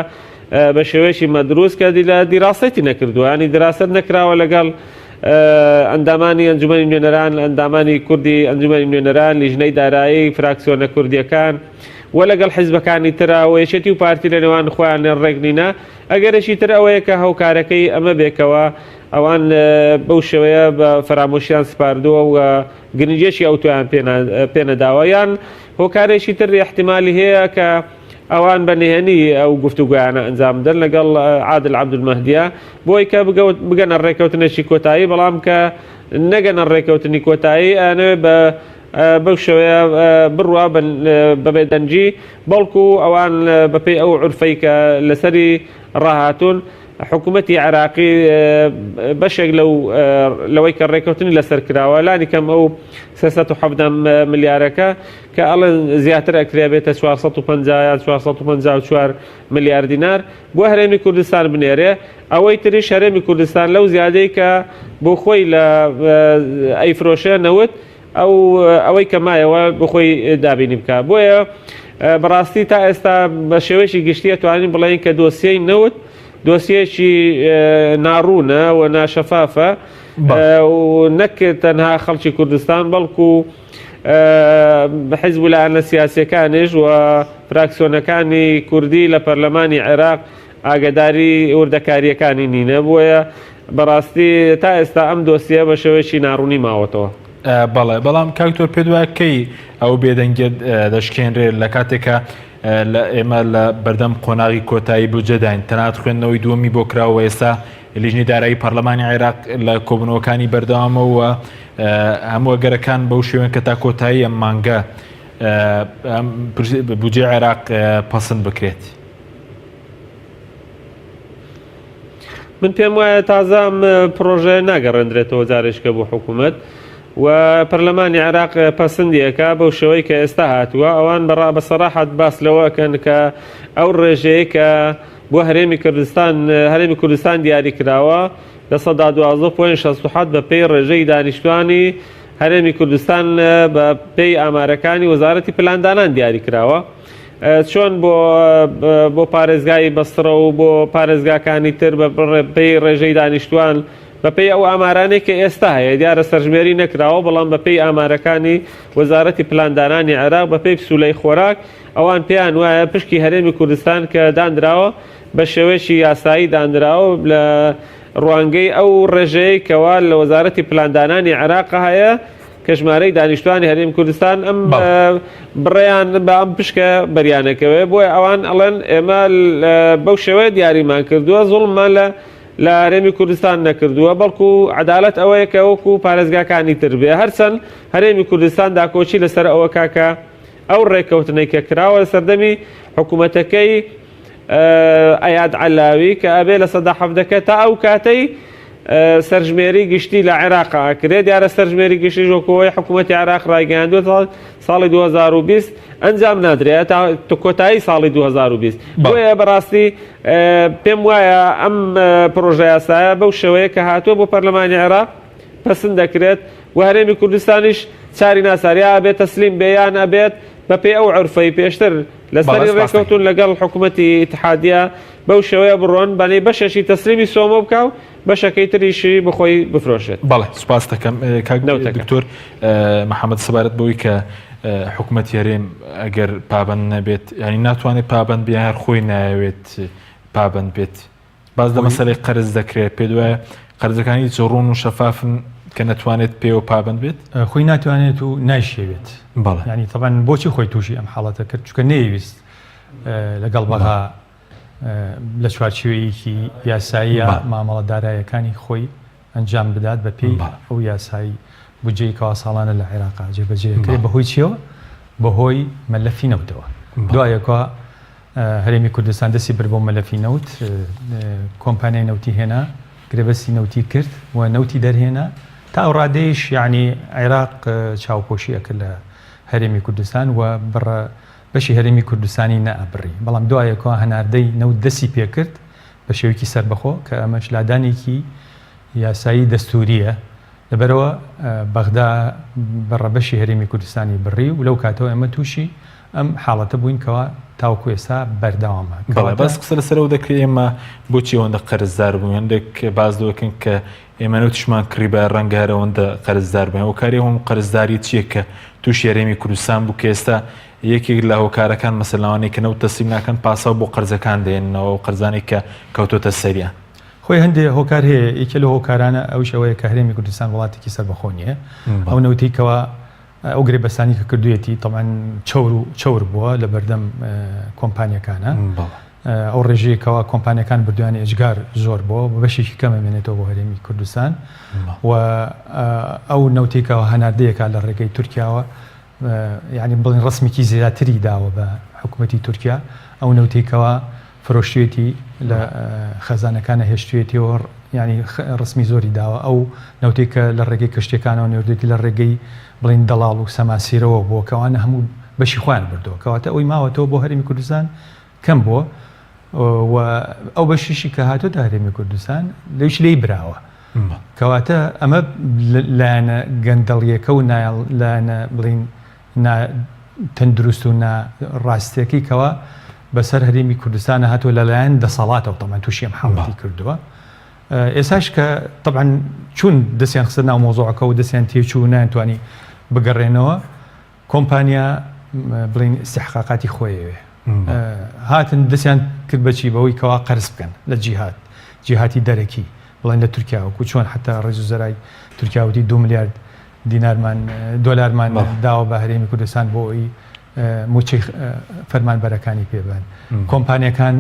بە شێوەیەکی مەدروست کە لە دیراسەتی نەکردووە، ینی دراست نەکراوە لەگەڵ ئەندامانی ئەنجومەنی نوێنەران، ئەندامانی کوردی ئەنجومەنی نوێنەران، لیژنەی دارایی، فراکسیۆنە کوردیەکان و لەگەڵ حیزبەکانی ترا و یەکێتی و پارتی لە نێوان خۆیان ڕێکنینە. ئەگەرەشی تر ئەوەیە کە هەوکارەکەی ئەمە بێکەوە ئەوان بەو شێوەیە بە فرامۆشیان سپاردووە و گرنجێکی ئەوتۆیان پێنەداوە، یان هۆکارێکی تر احتیمالی هەیە کە ئەوان بە نهێنی ئەو گفتوگویانە ئەنجام بدەن لەگەڵ عادل عەبدولمەهدیە بۆی کە بگەنە ڕێکەوتنێکی کۆتایی، بەڵام کە نەگەنە ڕێکەوتنی کۆتایی ئەنێ بەو شێوەیە بڕوا بەبێدەنجی، بەڵکو ئەوان بەپێی ئەو عورفەی کە لەسەری ڕاهاتوون حکوومەتی عێراقی بەشێک لەوەی کە ڕێکەوتنی لەسەر کراوە لانی کەم ئەو 370 ملیارەکە کە ئەڵێن زیاتر ئەکرێ بێتە 454 ملیار دینار بۆ هەرێمی کوردستان بنێرێ. ئەوەی تریش هەرێمی کوردستان لەو زیادەی کە بۆ خۆی لە ئەیفرۆشە نەوت ئەوەی کە مایەوە بخۆی دابینی بکە. بۆیە بەڕاستی تا ئێستا بە شێوەیەکی گشتیە توانین بڵێن کە دۆسیەی نەوت دۆسیەکی ناڕوونە و ناشەفافە و نەک تەنها خەڵکی کوردستان بەڵکو حزب لایەنە سیاسیەکانیش و فراکسیۆنەکانی کوردی لە پەرلەمانی عێراق ئاگداری وردەکاریەکانی نینە بۆیە بەڕاستی تا ئێستا ئەم دۆسیە بە شێوەیەکی ناڕوونی ماوەتەوە. بەڵێ بەڵام کاکتۆر پێ دوایکەی ئەو بێدەنگێت دەشکێنرێت لە کاتێکە ئێمە لە بەردەم قۆناغی کۆتایی بجێداین تەنات خوێندنەوەی دووەمی بۆ کراوە ئێستا لیژنی دارایی پەرلەمانی عێراق لە کۆبنەوەکانی بەردەوامەوە هەموو ئەگەرەکان بەو شێوەیە کە تا کۆتایی ئەم مانگە بودجێ عێراق پەسەند بکرێت. من پێم وایە تازام پرۆژە ناگەڕێنرێتەوە جارێشکە بۆ حکوومەت و پەرلەمانی عێراق پەسەندیەکە بەو شێوەی کە ئێستا هاتووە ئەوان بەسەراحەت باس لەوەکەن کە ئەو ڕێژەیە کە بۆ هەرێمی کوردستان دیاری کراوە لە 12.67 بە پێی ڕێژەی دانیشتوانی هەرێمی کوردستان بە پێی ئامارەکانی وەزارەتی پلاندانان دیاری کراوە چۆن بۆ پارێزگای بەسترە و بۆ پارێزگاکانی تر بە پێی ڕێژەی دانیشتوان بە پێی ئەو ئامارانێک کە ئێستا هەیە دیارە سەرژمێری نەکراوە بەڵام بە پێی ئامارەکانی وەزارەتی پلاندانانی عێراق بە پێی پسوولەی خۆراک ئەوان پێیان وایە پشکی هەرێمی کوردستان کە دانراوە بە شێوەیەکی یاسایی دانراوە لە ڕوانگەی ئەو ڕێژەیە کەوا لە وەزارەتی پلاندانانی عێراق هەیە کە ژمارەی دانیشتوانی هەرێمی کوردستان ئەم بڕێیان بە ئەم پشکە بەریانەکەوێ بۆی ئەوان ئەڵێن ئێمە بەو شێوەیە دیاریمان کردووە زوڵممان لە هەرێمی کوردستان نەکردووە بەڵکو عەدالەت ئەوەیە کە وەکو پارێزگاکانی تر بێ هەرچەند هەرێمی کوردستان داکۆچی لەسەر ئەوە کاکە ئەو ڕێکەوتنەی کە کراوە لە سەردەمی حکوومەتەکەی ئەیاد عەلاوی کە ئەبێ لە سەدا حەفدەکە تا ئەو کاتەی سەرژمێری گشتی لە عێراق ئاکرێت دیارە سەرژمێری گشتی ژۆکەوەی حکوومەتی عێراق ڕایگەیاندووە ساڵی 2020 ئەنجام نادرێت تا کۆتایی ساڵی 2020 بۆیە بەڕاستی پێم وایە ئەم پرۆژە یاسایە بەو شێوەیە کە هاتووە بۆ پەرلەمانی عێراق پەسەند دەکرێت و هەرێمی کوردستانیش چاری ناساریە ئەبێت تەسلیم بێیان ئەبێت بە پێی ئەو عورفەی پێشتر لەسەری ڕێکەوتون لەگەڵ حکوومەتی ئیتحادیە بەو شێوەیە بڕۆن بەنێ بەشێکی تەسلیمی سۆمە بکە و بەشەکەی تریشی بخۆی بفرۆشێت. بەڵێ سوپاس دەکەم دکتۆر محەممەد سەبارەت بەوەی کە حکوومەتی هەرێم ئەگەر پابند نەبێت ینی ناتوانێت پابند بێ هەر خۆی نایەوێت پابند بێت باز لە مەسەلەی قەرز دەکرێت پێ دوایە قەرزەکانی جڕون و شەفافن کە نەتوانێت پێوە پابند بێت خۆی ناتوانێت و نایشێوێت بەڵێ ینی تەبەن بۆچی خۆی تووشی ئەم حاڵەتە کرد چکە نەیویست لەگەڵ بەغا لە چوارچێوەیەکی یاساییە مامەڵەدارایەکانی خۆی ئەنجام بدات بە پێی ئەو یاسایی بودجەی کەوا ساڵانە لە عێراقا جێبەجێکرێت بەهۆی چیەوە بەهۆی مەلەفی نەوتەوە دوایەکە هەرێمی کوردستان دەستی بر بۆ مەلەفی نەوت کۆمپانیای نەوتی هێنا گرێبەستی نەوتی کرد و نەوتی دەرهێنا تا ئەو ڕادەیەش یعنی عێراق چاوپۆشی ئەکرد لە هەرێمی کوردستان و بڕە بەشی هەرێمی کوردستانی نەئەبڕی بەڵام دوایەکەوە هەناردەی نەوت دەستی پێکرد بە شێوەیەکی سەربەخۆ کە ئەمەش لادانێکی یاسایی دەستوریە لەبەرەوە بەغدا بەڕەبەشی هەرێمی کوردستانی بڕی و لەو کاتەوە ئەمە تووشی ئەم حاڵەتە بووینکەوە تاوەکو ئێستا بەردەوامە بەس قسە لەسەرەوە دەکرێت ئێمە بۆچی ئەوەندە قەرزدار بوون هەندێک باز دەکەن کە ئێمە نەوتشمان کڕی بە ڕەنگارەوەندە قەرزدار بن و کاری هەم قەرزداری چییە کە تووشی هەرێمی کوردستان بوو کە ئێستا یەکێک لە هۆکارەکان مەسەلەوانەی کە نەوت تەسلیم ناکەن پاسا بۆ قەرزەکان دێنەوە و قەرزانێک کە کەوتۆتە سەریان خۆی هەندێک هۆکار هەیە یەکێ لە هۆکارانە ئەو شەوەیە کە هەرێمی کوردستان وڵاتێکی سەربەخۆ نیە ئەو نەوتیکەوە ئەو گرێبەستانی کە کردوێتی تەمان چەور بووە لە بەردەم کۆمپانیەکانە ئەو ڕێژەیەکەوە کۆمپانیەکان بردویانی ئەجگار زۆر بووە بە بەشێکی کەمەمێنێتەوە بۆ هەرێمی کوردستان و ئەو نەوتێکەوە هەناردەیەکە لە ڕێگەی تورکیاوە یعنی بڵین ڕسمێکی زیاتری داوە بە حکوومەتی تورکیا ئەو نەوتێکەوە فرۆشتێتی لە خەزانەکانە هێشتوێتیەوە ینی ڕسمی زۆری داوە ئەو نەوتێکە لە ڕێگەی کشتەکانەوە نێودێتی لە ڕێگەی بڵین دەڵاڵ و سەماسیرەوە بۆ کەوانە هەموو بەشی خۆیان بردەوە کەواتە ئەوی ماوەتەوە بۆ هەرێمی کوردستان کەم بووە و ئەو بەشیشی کە هاتوۆ تا هەرێمی کوردستان لەویش لێی براوە کەواتە ئەمە لایەنە گەندەڵیەکە و لایەنە بڵین تەندروست و ڕاستیەکەی کەوە بەسەر هەرێمی کوردستانە هاتووە لەلایەن دەسەڵاتەوە تەمان تووشی ئەم حاڵەتی کردووە ئێساش کە طبعا چون دەستیان خستە ناو مۆزوعەکە و دەستیان تێچوو ناتوانی بگەڕێنەوە کۆمپانیا بڵین استحقاقاتی خۆیەوێ هاتن دەستیان کرد بەچی بەوەی کەوا قەرز بکەن لە جیهاتی دەرەکی بڵێن لە تورکیا وەکو چۆن حتا ڕێز و زەرای تورکیاوتی 2 میلیارد دۆلارمان داوە بە هەرێمی کوردستان بۆ ئەوی موچەی فەرمانبەرەکانی پێبن کۆمپانیەکان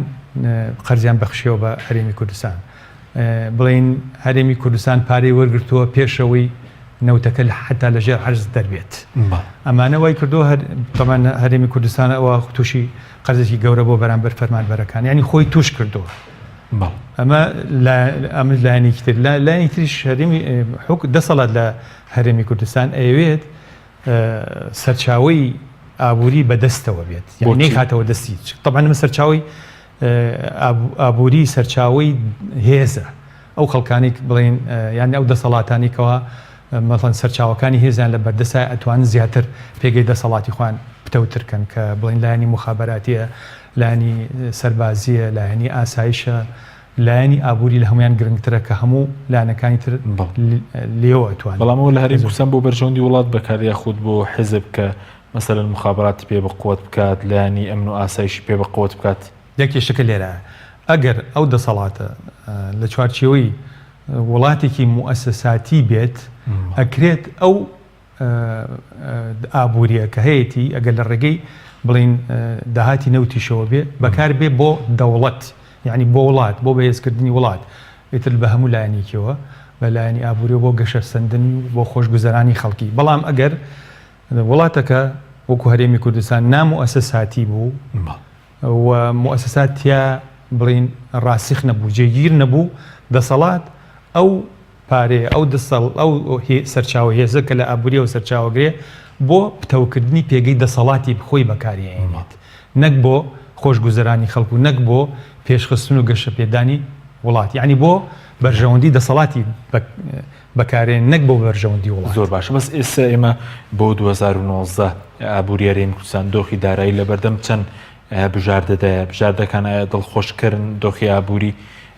قەرزیان بەخشیەوە بە هەرێمی کوردستان بڵین هەرێمی کوردستان پارەی وەرگرتووە پێشەوەی نەوتەکە حتا لەژێر عەرز دەربێت ئەمانە وای کردووە تەمان هەرێمی کوردستان ئەوە تووشی قەرزێکی گەورە بۆ بەرامبەر فەرمانبەرەکان ینی خۆی توش کردووە ئەمە لایەنێکی تر لایەنی تریش هەرێمی حکم دەسەڵات لە هەرێمی کوردستان ئەوێت سەرچاوی ئابووری بەدەستەوە بێت یعنی هاتەوە دەستی طبعا ئەمە سەرچاوی ئابووری سەرچاوی هێزە ئەو خەڵکانی بڵین یان ئەو دەسەڵاتانی کەوا مەڵەن سەرچاوەکانی هێزیان لە بەردەسای ئەتوان زیاتر پێگەی دەسەڵاتی خوان پتەوترکەن کە بڵین لایەنی مخابراتیە لایەنی سەربازیە لایەنی ئاسایشە لایەنی ئابووری لە هەمویان گرنگترە کە هەموو لایەنەکانی تر لێەوە ئەتوان بەڵامەوە لە هەرێمی کوردستان بۆ بەرژەوەندی وڵات بەکار یاخود بۆ حزب کە مەسەلەن مخابراتی پێ بقوت بکات لایەنی ئەمن و ئاسایشی پێ بقوت بکات یەکێشەکە لێرە ئەگەر ئەو دەسەڵاتە لە چوارچێوەی وڵاتێکی موئەسساتی بێت ئەکرێت ئەو ئابووریە کە هەیەی ئەگەر لە ڕێگەی بڵین داهاتی نەوتیشەوە بێ بەکار بێ بۆ دەوڵەت یعنی بۆ وڵات بۆ بەهێزکردنی وڵات ئیتر بە هەموو لایەنێکیەوە بە لایەنی ئابووری بۆ گەشە سندنی بۆ خۆشگوزەرانی خەڵکی بەڵام ئەگەر وڵاتەکە وەکو هەرێمی کوردستان ناموئەسساتی بوو و موئەسساتیا بڵین ڕاسخ نەبوو جێگیر نەبوو دەسەڵات ئەو پارێ ئەو ئەو سەرچاوە هێزە کە لە ئابووریەوە سەرچاوەگرێ بۆ پتەوکردنی پێگەی دەسەڵاتی بخۆی بەکارهێنێت نەک بۆ خۆشگوزەرانی خەڵکو نەک بۆ پێشخستن و گەشە پێدانی وڵات یعنی بۆ بەرژەوەندی دەسەڵاتی بەکارێن نەک بۆ بەرژەوەندی وڵات زۆر باشە بەس ئێستا ئێمە بۆ 2019 ئابووری هەرێمی کوردستان دۆخی دارایی لە بەردەم چەند بژاردەدایە بژاردەکان ئایا دڵخۆشکردن دۆخی ئابووری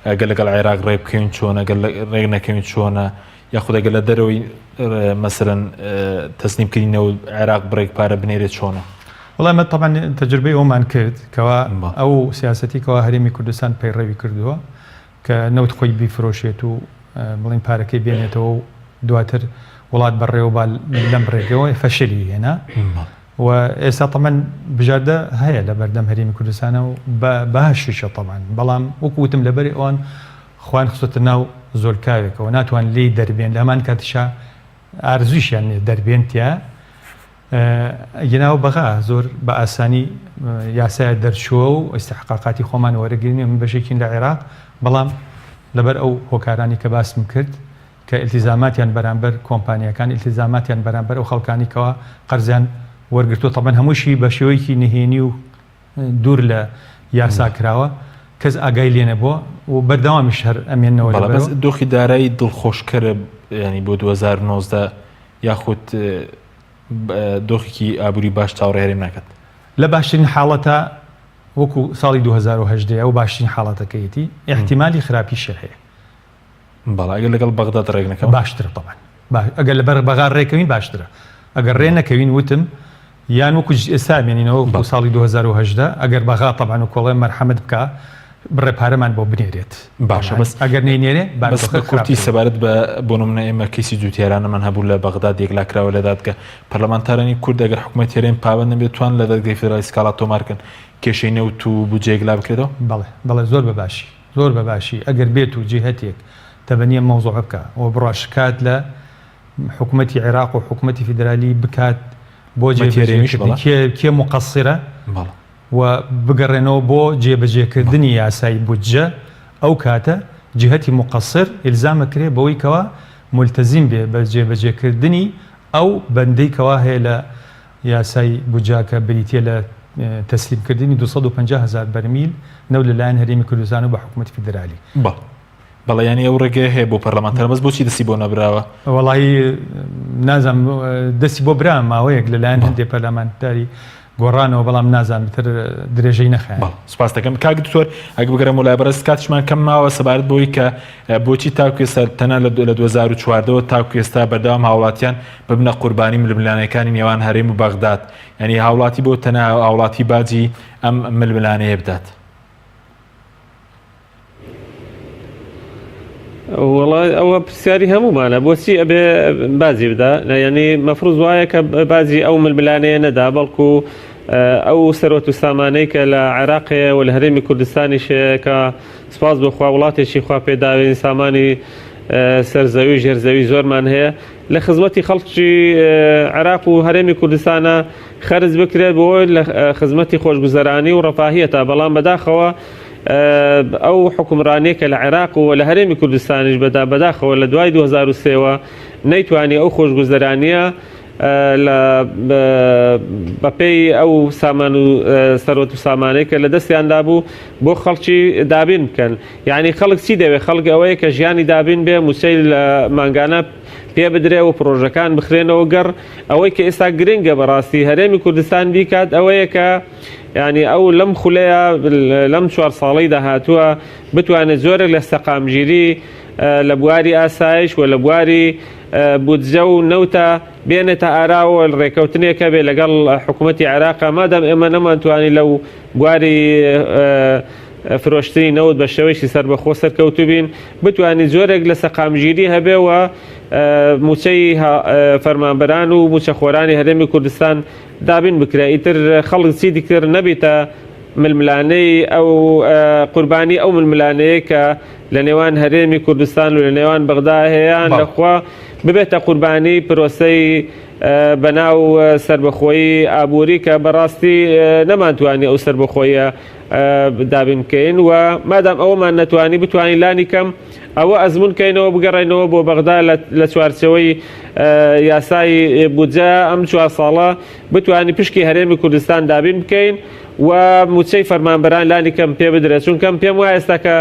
ئەگەر لەگەڵ عێراق ڕێ بکەین چۆنە ئەگەر ڕێک نەکەوین چۆنە یاخود ئەگەر لە دەرەوەی مەسەلەن تەسلیمکردنەوە عێراق بڕێک پارە بنێرێت چۆنە وڵامە طبعا تەجربەی ئەومان کرد کەوا ئەو سیاسەتی کەوا هەرێمی کوردستان پەیڕەوی کردووە کە نەوت خۆی بیفرۆشێت و بڵین پارەکەی بێنێتەوە و دواتر وڵات بەڕێوە لەم ڕێگەوە فەشلی هێنا و ئێستا تەمەەن بژاردە هەیە لە بەردەم هەرێمی کوردستانە و باشیشە تەمان بەڵام وەکوتم لەبەری ئەوان خوان خستە ناو زۆرکاوێکەوە ناتوان لێی دەربێن لەمان کاتیشا ئارزویشیان دەربێنتیا گەناوە بەغا زۆر بە ئاسانی یاسایە دەرچووە و ئیستحقاقاتی خۆمان وەرەگرنی من بەشێکین لە عێراق بەڵام لەبەر ئەو هۆکارانی کە باسم کرد کە ئیلتیزاماتیان بەرامبەر کۆمپانیەکان ئیلتیزاماتیان بەرامبەر ئەو خەڵکانی کەوا قەرزیان وەرگرتووە تەبەن هەمووشی بە شێوەیەکی نهێنی و دوور لە یاساکراوە کەس ئاگای لێنە بووە و بەردەوامیش هەر ئەمێنەوە بەس دۆخی دارایی دڵخۆشکەرە ینی بۆ 2019 یاخود دۆخێکی ئابووری باش چاوەڕێ هەرێم ناکات لە باشترین حاڵەتە وەکو ساڵی 2010 ئەو باشترین حاڵەتەکەیەتی احتیمالی خراپیشە هەیە بەڵا ئەگەر لەگەڵ بەغداد ڕێک نەکەم باشترە طبعا ئەگەر لەبەر بەغا ڕێکەوین باشترە ئەگەر ڕێ نەکەوین وتم یان وەکو ئێستا بێنینەوە بۆ ساڵی 2010 ئەگەر بەغا طبعا و کۆڵێ مەرحەمەت بکە بڕێ پارەمان بۆ بنێرێت باشە بەس ئەگەر نێنێرێ بەس کورتی سەبارەت بە نمونە ئێمە کەسی جوتیارانەمان هەبوو لە بەغداد یەکلاکراوە لە دادگا پەرلەمانتارانی کورد ئەگەر حکوومەت هێرێن پابەند نەبێت توان لە دەرگای فێدرالی سکاڵا تۆمارکردن کێشەی نەوت و بودجەیەک لا بکرێتەوە بەڵێ زۆر بەباشی زۆر بەباشی ئەگەر بێت و جێهەتێک تەبەنیە مەوزوع بکە و بڕاشکات لە حکوومەتی عێراق و حکوومەتی فێدرالی بکات بۆ جێبەجێکردنی کێ مقەسیرە و بگەڕێنەوە بۆ جێبەجێکردنی یاسای بودجە ئەو کاتە جهەتی مقەسر ئیلزامەکرێ بەوەی کەوا ملتەزیم بێ بە جێبەجێکردنی ئەو بەندەی کەوا هەیە لە یاسای بودجاکە بریتە لە تەسلیمکردنی 250,000 بەرمیل نەو لەلایەن هەرێمی کوردستان و بە حکوومەتی فێدرالی بەڵێ ینی ئەو ڕێگەیە هەیە بۆ پەرلەمانتار بەس بۆچی دەستی بۆ نەبراوە وەڵی نازانم دەستی بۆ برا ماوەیەک لەلایەن هەندێک پەرلەمانتاری گۆڕانەوە بەڵام نازان بتر درێژەی نەخایە. سپاس دەکەم کاک دکتۆر ئەگە بگەڕێم وڵای بەرز کاتشمان کەم ماوە سەبارەت بۆی کە بۆچی تاکو ئێستا تەنە لە 2014 تاکو ئێستا بەردەوام هاوڵاتیان ببنە قوربانی ململانەکانی نێوان هەرێم و بەغداد ینی هاوڵاتی بۆ تەنە هاوڵاتی باجی ئەم ململانەیە بدات. وڵای ئەوە پرسیاری هەمومانە بۆچی ئەبێ بازی بدا یعنی مەفروض وایە کە بازی ئەو ململانەیە نەدا بەڵکو ئەو سەرۆت و سامانەی کە لە عێراقەیە و لە هەرێمی کوردستانیشەیە کە سپاس بۆخوا وڵاتێکی خوا پێداوێن سامانی سەرزەوی ژێرزەوی زۆرمان هەیە لە خزمەتی خەڵکی عێراق و هەرێمی کوردستانە خەرج بکرێت بۆ لە خزمەتی خۆشگوزەرانی و ڕەفاهیەتە بەڵام بەداخەوە ئەو حکومڕانەیە کە لە عێراق و لە هەرێمی کوردستانیش بەداخەوە لە دوای 2023ەوە نەیتوانی ئەو خۆشگوزەرانیە بەپێی ئەو سامان و سەرۆت و سامانەی کە لە دەستیاندا بوو بۆ خەڵکی دابین بکەن یعنی خەڵک چی دەوێت خەڵک ئەوەیە کە ژیانی دابین بێ موچەی لە مانگانە پێ بدرێ و پرۆژەکان بخرێنەوە گەڕ ئەوەی کە ئێستا گرنگە بەڕاستی هەرێمی کوردستان بیکات ئەوەیە کە ینی ئەو لەم خولەیە لەم 4 ساڵەی داهاتووە بتوانێت زۆرێک لە سەقامگیری لە بواری ئاسایش و لە بواری بودجە و نەوتە بێنێتە ئاراوە ڕێکەوتنێکە بێ لەگەڵ حکوومەتی عێراقا مادام ئێمە نەمانتوانی لەو بواری فرۆشتنی نەوت بە شێوەیەکی سەربەخۆ سەرکەوتو بین بتوانین زۆرێک لە سەقامگیری هەبێەوە موچەی فەرمانبەران و موچەخۆرانی هەرێمی کوردستان دابین بکرێ ئیتر خەڵک چی دیکرد نەبیتە ململانەی ئەو قوربانی ئەو ململانەیە کە لە نێوان هەرێمی کوردستان و لە نێوان بەغدا هەیەیان لەخوا ببێتە قوربانی پرۆسەی بەناو سربەخۆیی ئابووری کە بەڕاستی نەمانتوانی ئەو سربەخۆیە دابین بکەین و مادام ئەومان نەتوانی بتوانین لانی کەم ئەوە ئەزمون کەینەوە بگەڕێنەوە بۆ بەغدا لە چوارچەوەی یاسای بودجە ئەم 4 ساڵە بتوانی پشکی هەرێمی کوردستان دابین بکەین و موچەی فەرمانبەران لانی کەم پێ بدرێت چونکەم پێم وایە ئێستا کە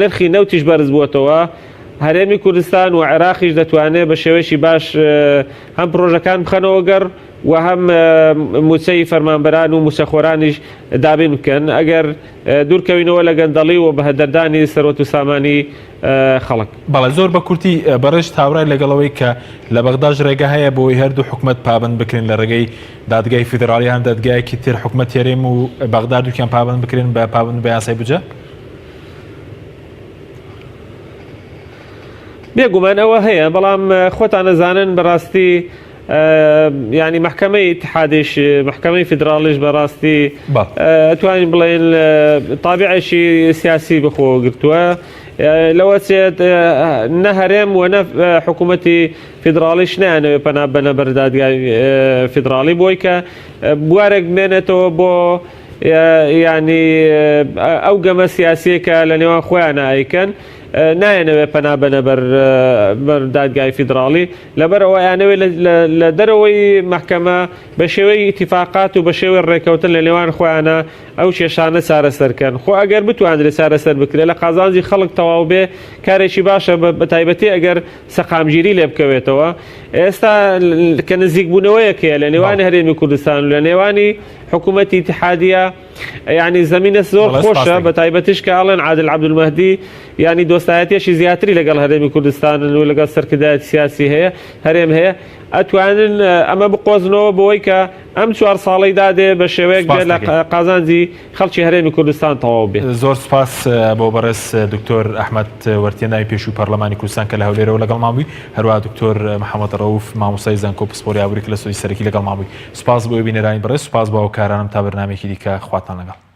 نرخی نەوتیش بەرز بووەتەوە هەرێمی کوردستان و عێراقیش دەتوانێت بە شێوەیەکی باش هەم پرۆژەکان بخەنەوە گەڕ و هەم موچەی فەرمانبەران و موچەخۆرانیش دابین بکەن ئەگەر دوورکەوینەوە لە گەندەڵی و بە هەدەردانی سەرۆت و سامانی خەڵک. بەڵێ زۆر بە کورتی بەڕێژ تاورای لەگەڵەوەی کە لە بەغداش ڕێگە هەیە بۆی هەردوو حکومەت پابند بکرێن لە ڕێگەی دادگای فیدراڵی هەم دادگایەکی تر حکومەت هەرێم و بەغدا دووکیان پابند بکرێن بە پابند بە یاسای بودجە؟ بێگومان ئەوە هەیە بەڵام خۆتان نەزانن بەڕاستی ینی محکمەی اتحادیش محکمەی فیدراڵیش بەڕاستی ئەتوانین بڵێن تابعێکی سیاسی بخۆ گرتووە لەوە چێت نە هەرێم و نە حکوومەتی فیدراڵیش نیانەوێ پەنا بەنە بەر دادگای فیدراڵی بۆی کە بوارێک بمێنێتەوە بۆ ینی ئەو گەمە سیاسیەکە لە نێوان خۆیان ئایکەن نایەنەوێ پەنا بەنە بەر دادگای فیدراڵی لەبەرەوە یانەوێت لە دەرەوەی محکەمە بە شێوەی ئیتیفاقات و بە شێوەی ڕێکەوتن لە نێوان خۆیانە ئەو کێشانە چارەسەرکەن خۆ ئەگەر بتوانرێت چارەسەر بکرێت لە قازانجی خەڵک تەواو بێ کارێکی باشە بە تایبەتی ئەگەر سەقامگیری لێ بکەوێتەوە ئێستا کە نزیکبوونەوەیەکەیە لە نێوانی هەرێمی کوردستان و لە نێوانی حکوومەتی اتحادیە ینی زمینە زۆر خۆشە بە تایبەتیش کە ئاڵێن عادل عەبدولمەهدی ینی دۆستایەتیەکی زیاتری لەگەڵ هەرێمی کوردستان و لەگەڵ سەرکردایەتی سیاسی هەیە هەرێم هەیە ئەتوانن ئەمە بقۆزنەوە بۆی کە ئەم 4 ساڵەی دادێ بە شێوەیەک بێت لە قازانجی خەڵکی هەرێمی کوردستان تەواو بێت. زۆر سپاس بۆ بەڕێز دکتۆر ئەحمەد وەرتێناوی پێشووی پەرلەمانی کوردستان کە لە هەولێرەوە لەگەڵ مابووی هەروە دکتۆر محەممەد ڕەوف مامۆستای زانکۆ پسپۆری ئابووری کە لە سۆی سەرەکی لەگەڵ مابووی سپاس بۆ بینەرانی بەڕێز سپاس بۆ ئەو کارانم تا بەرنامێکی دیکە خواتان لەگەڵ.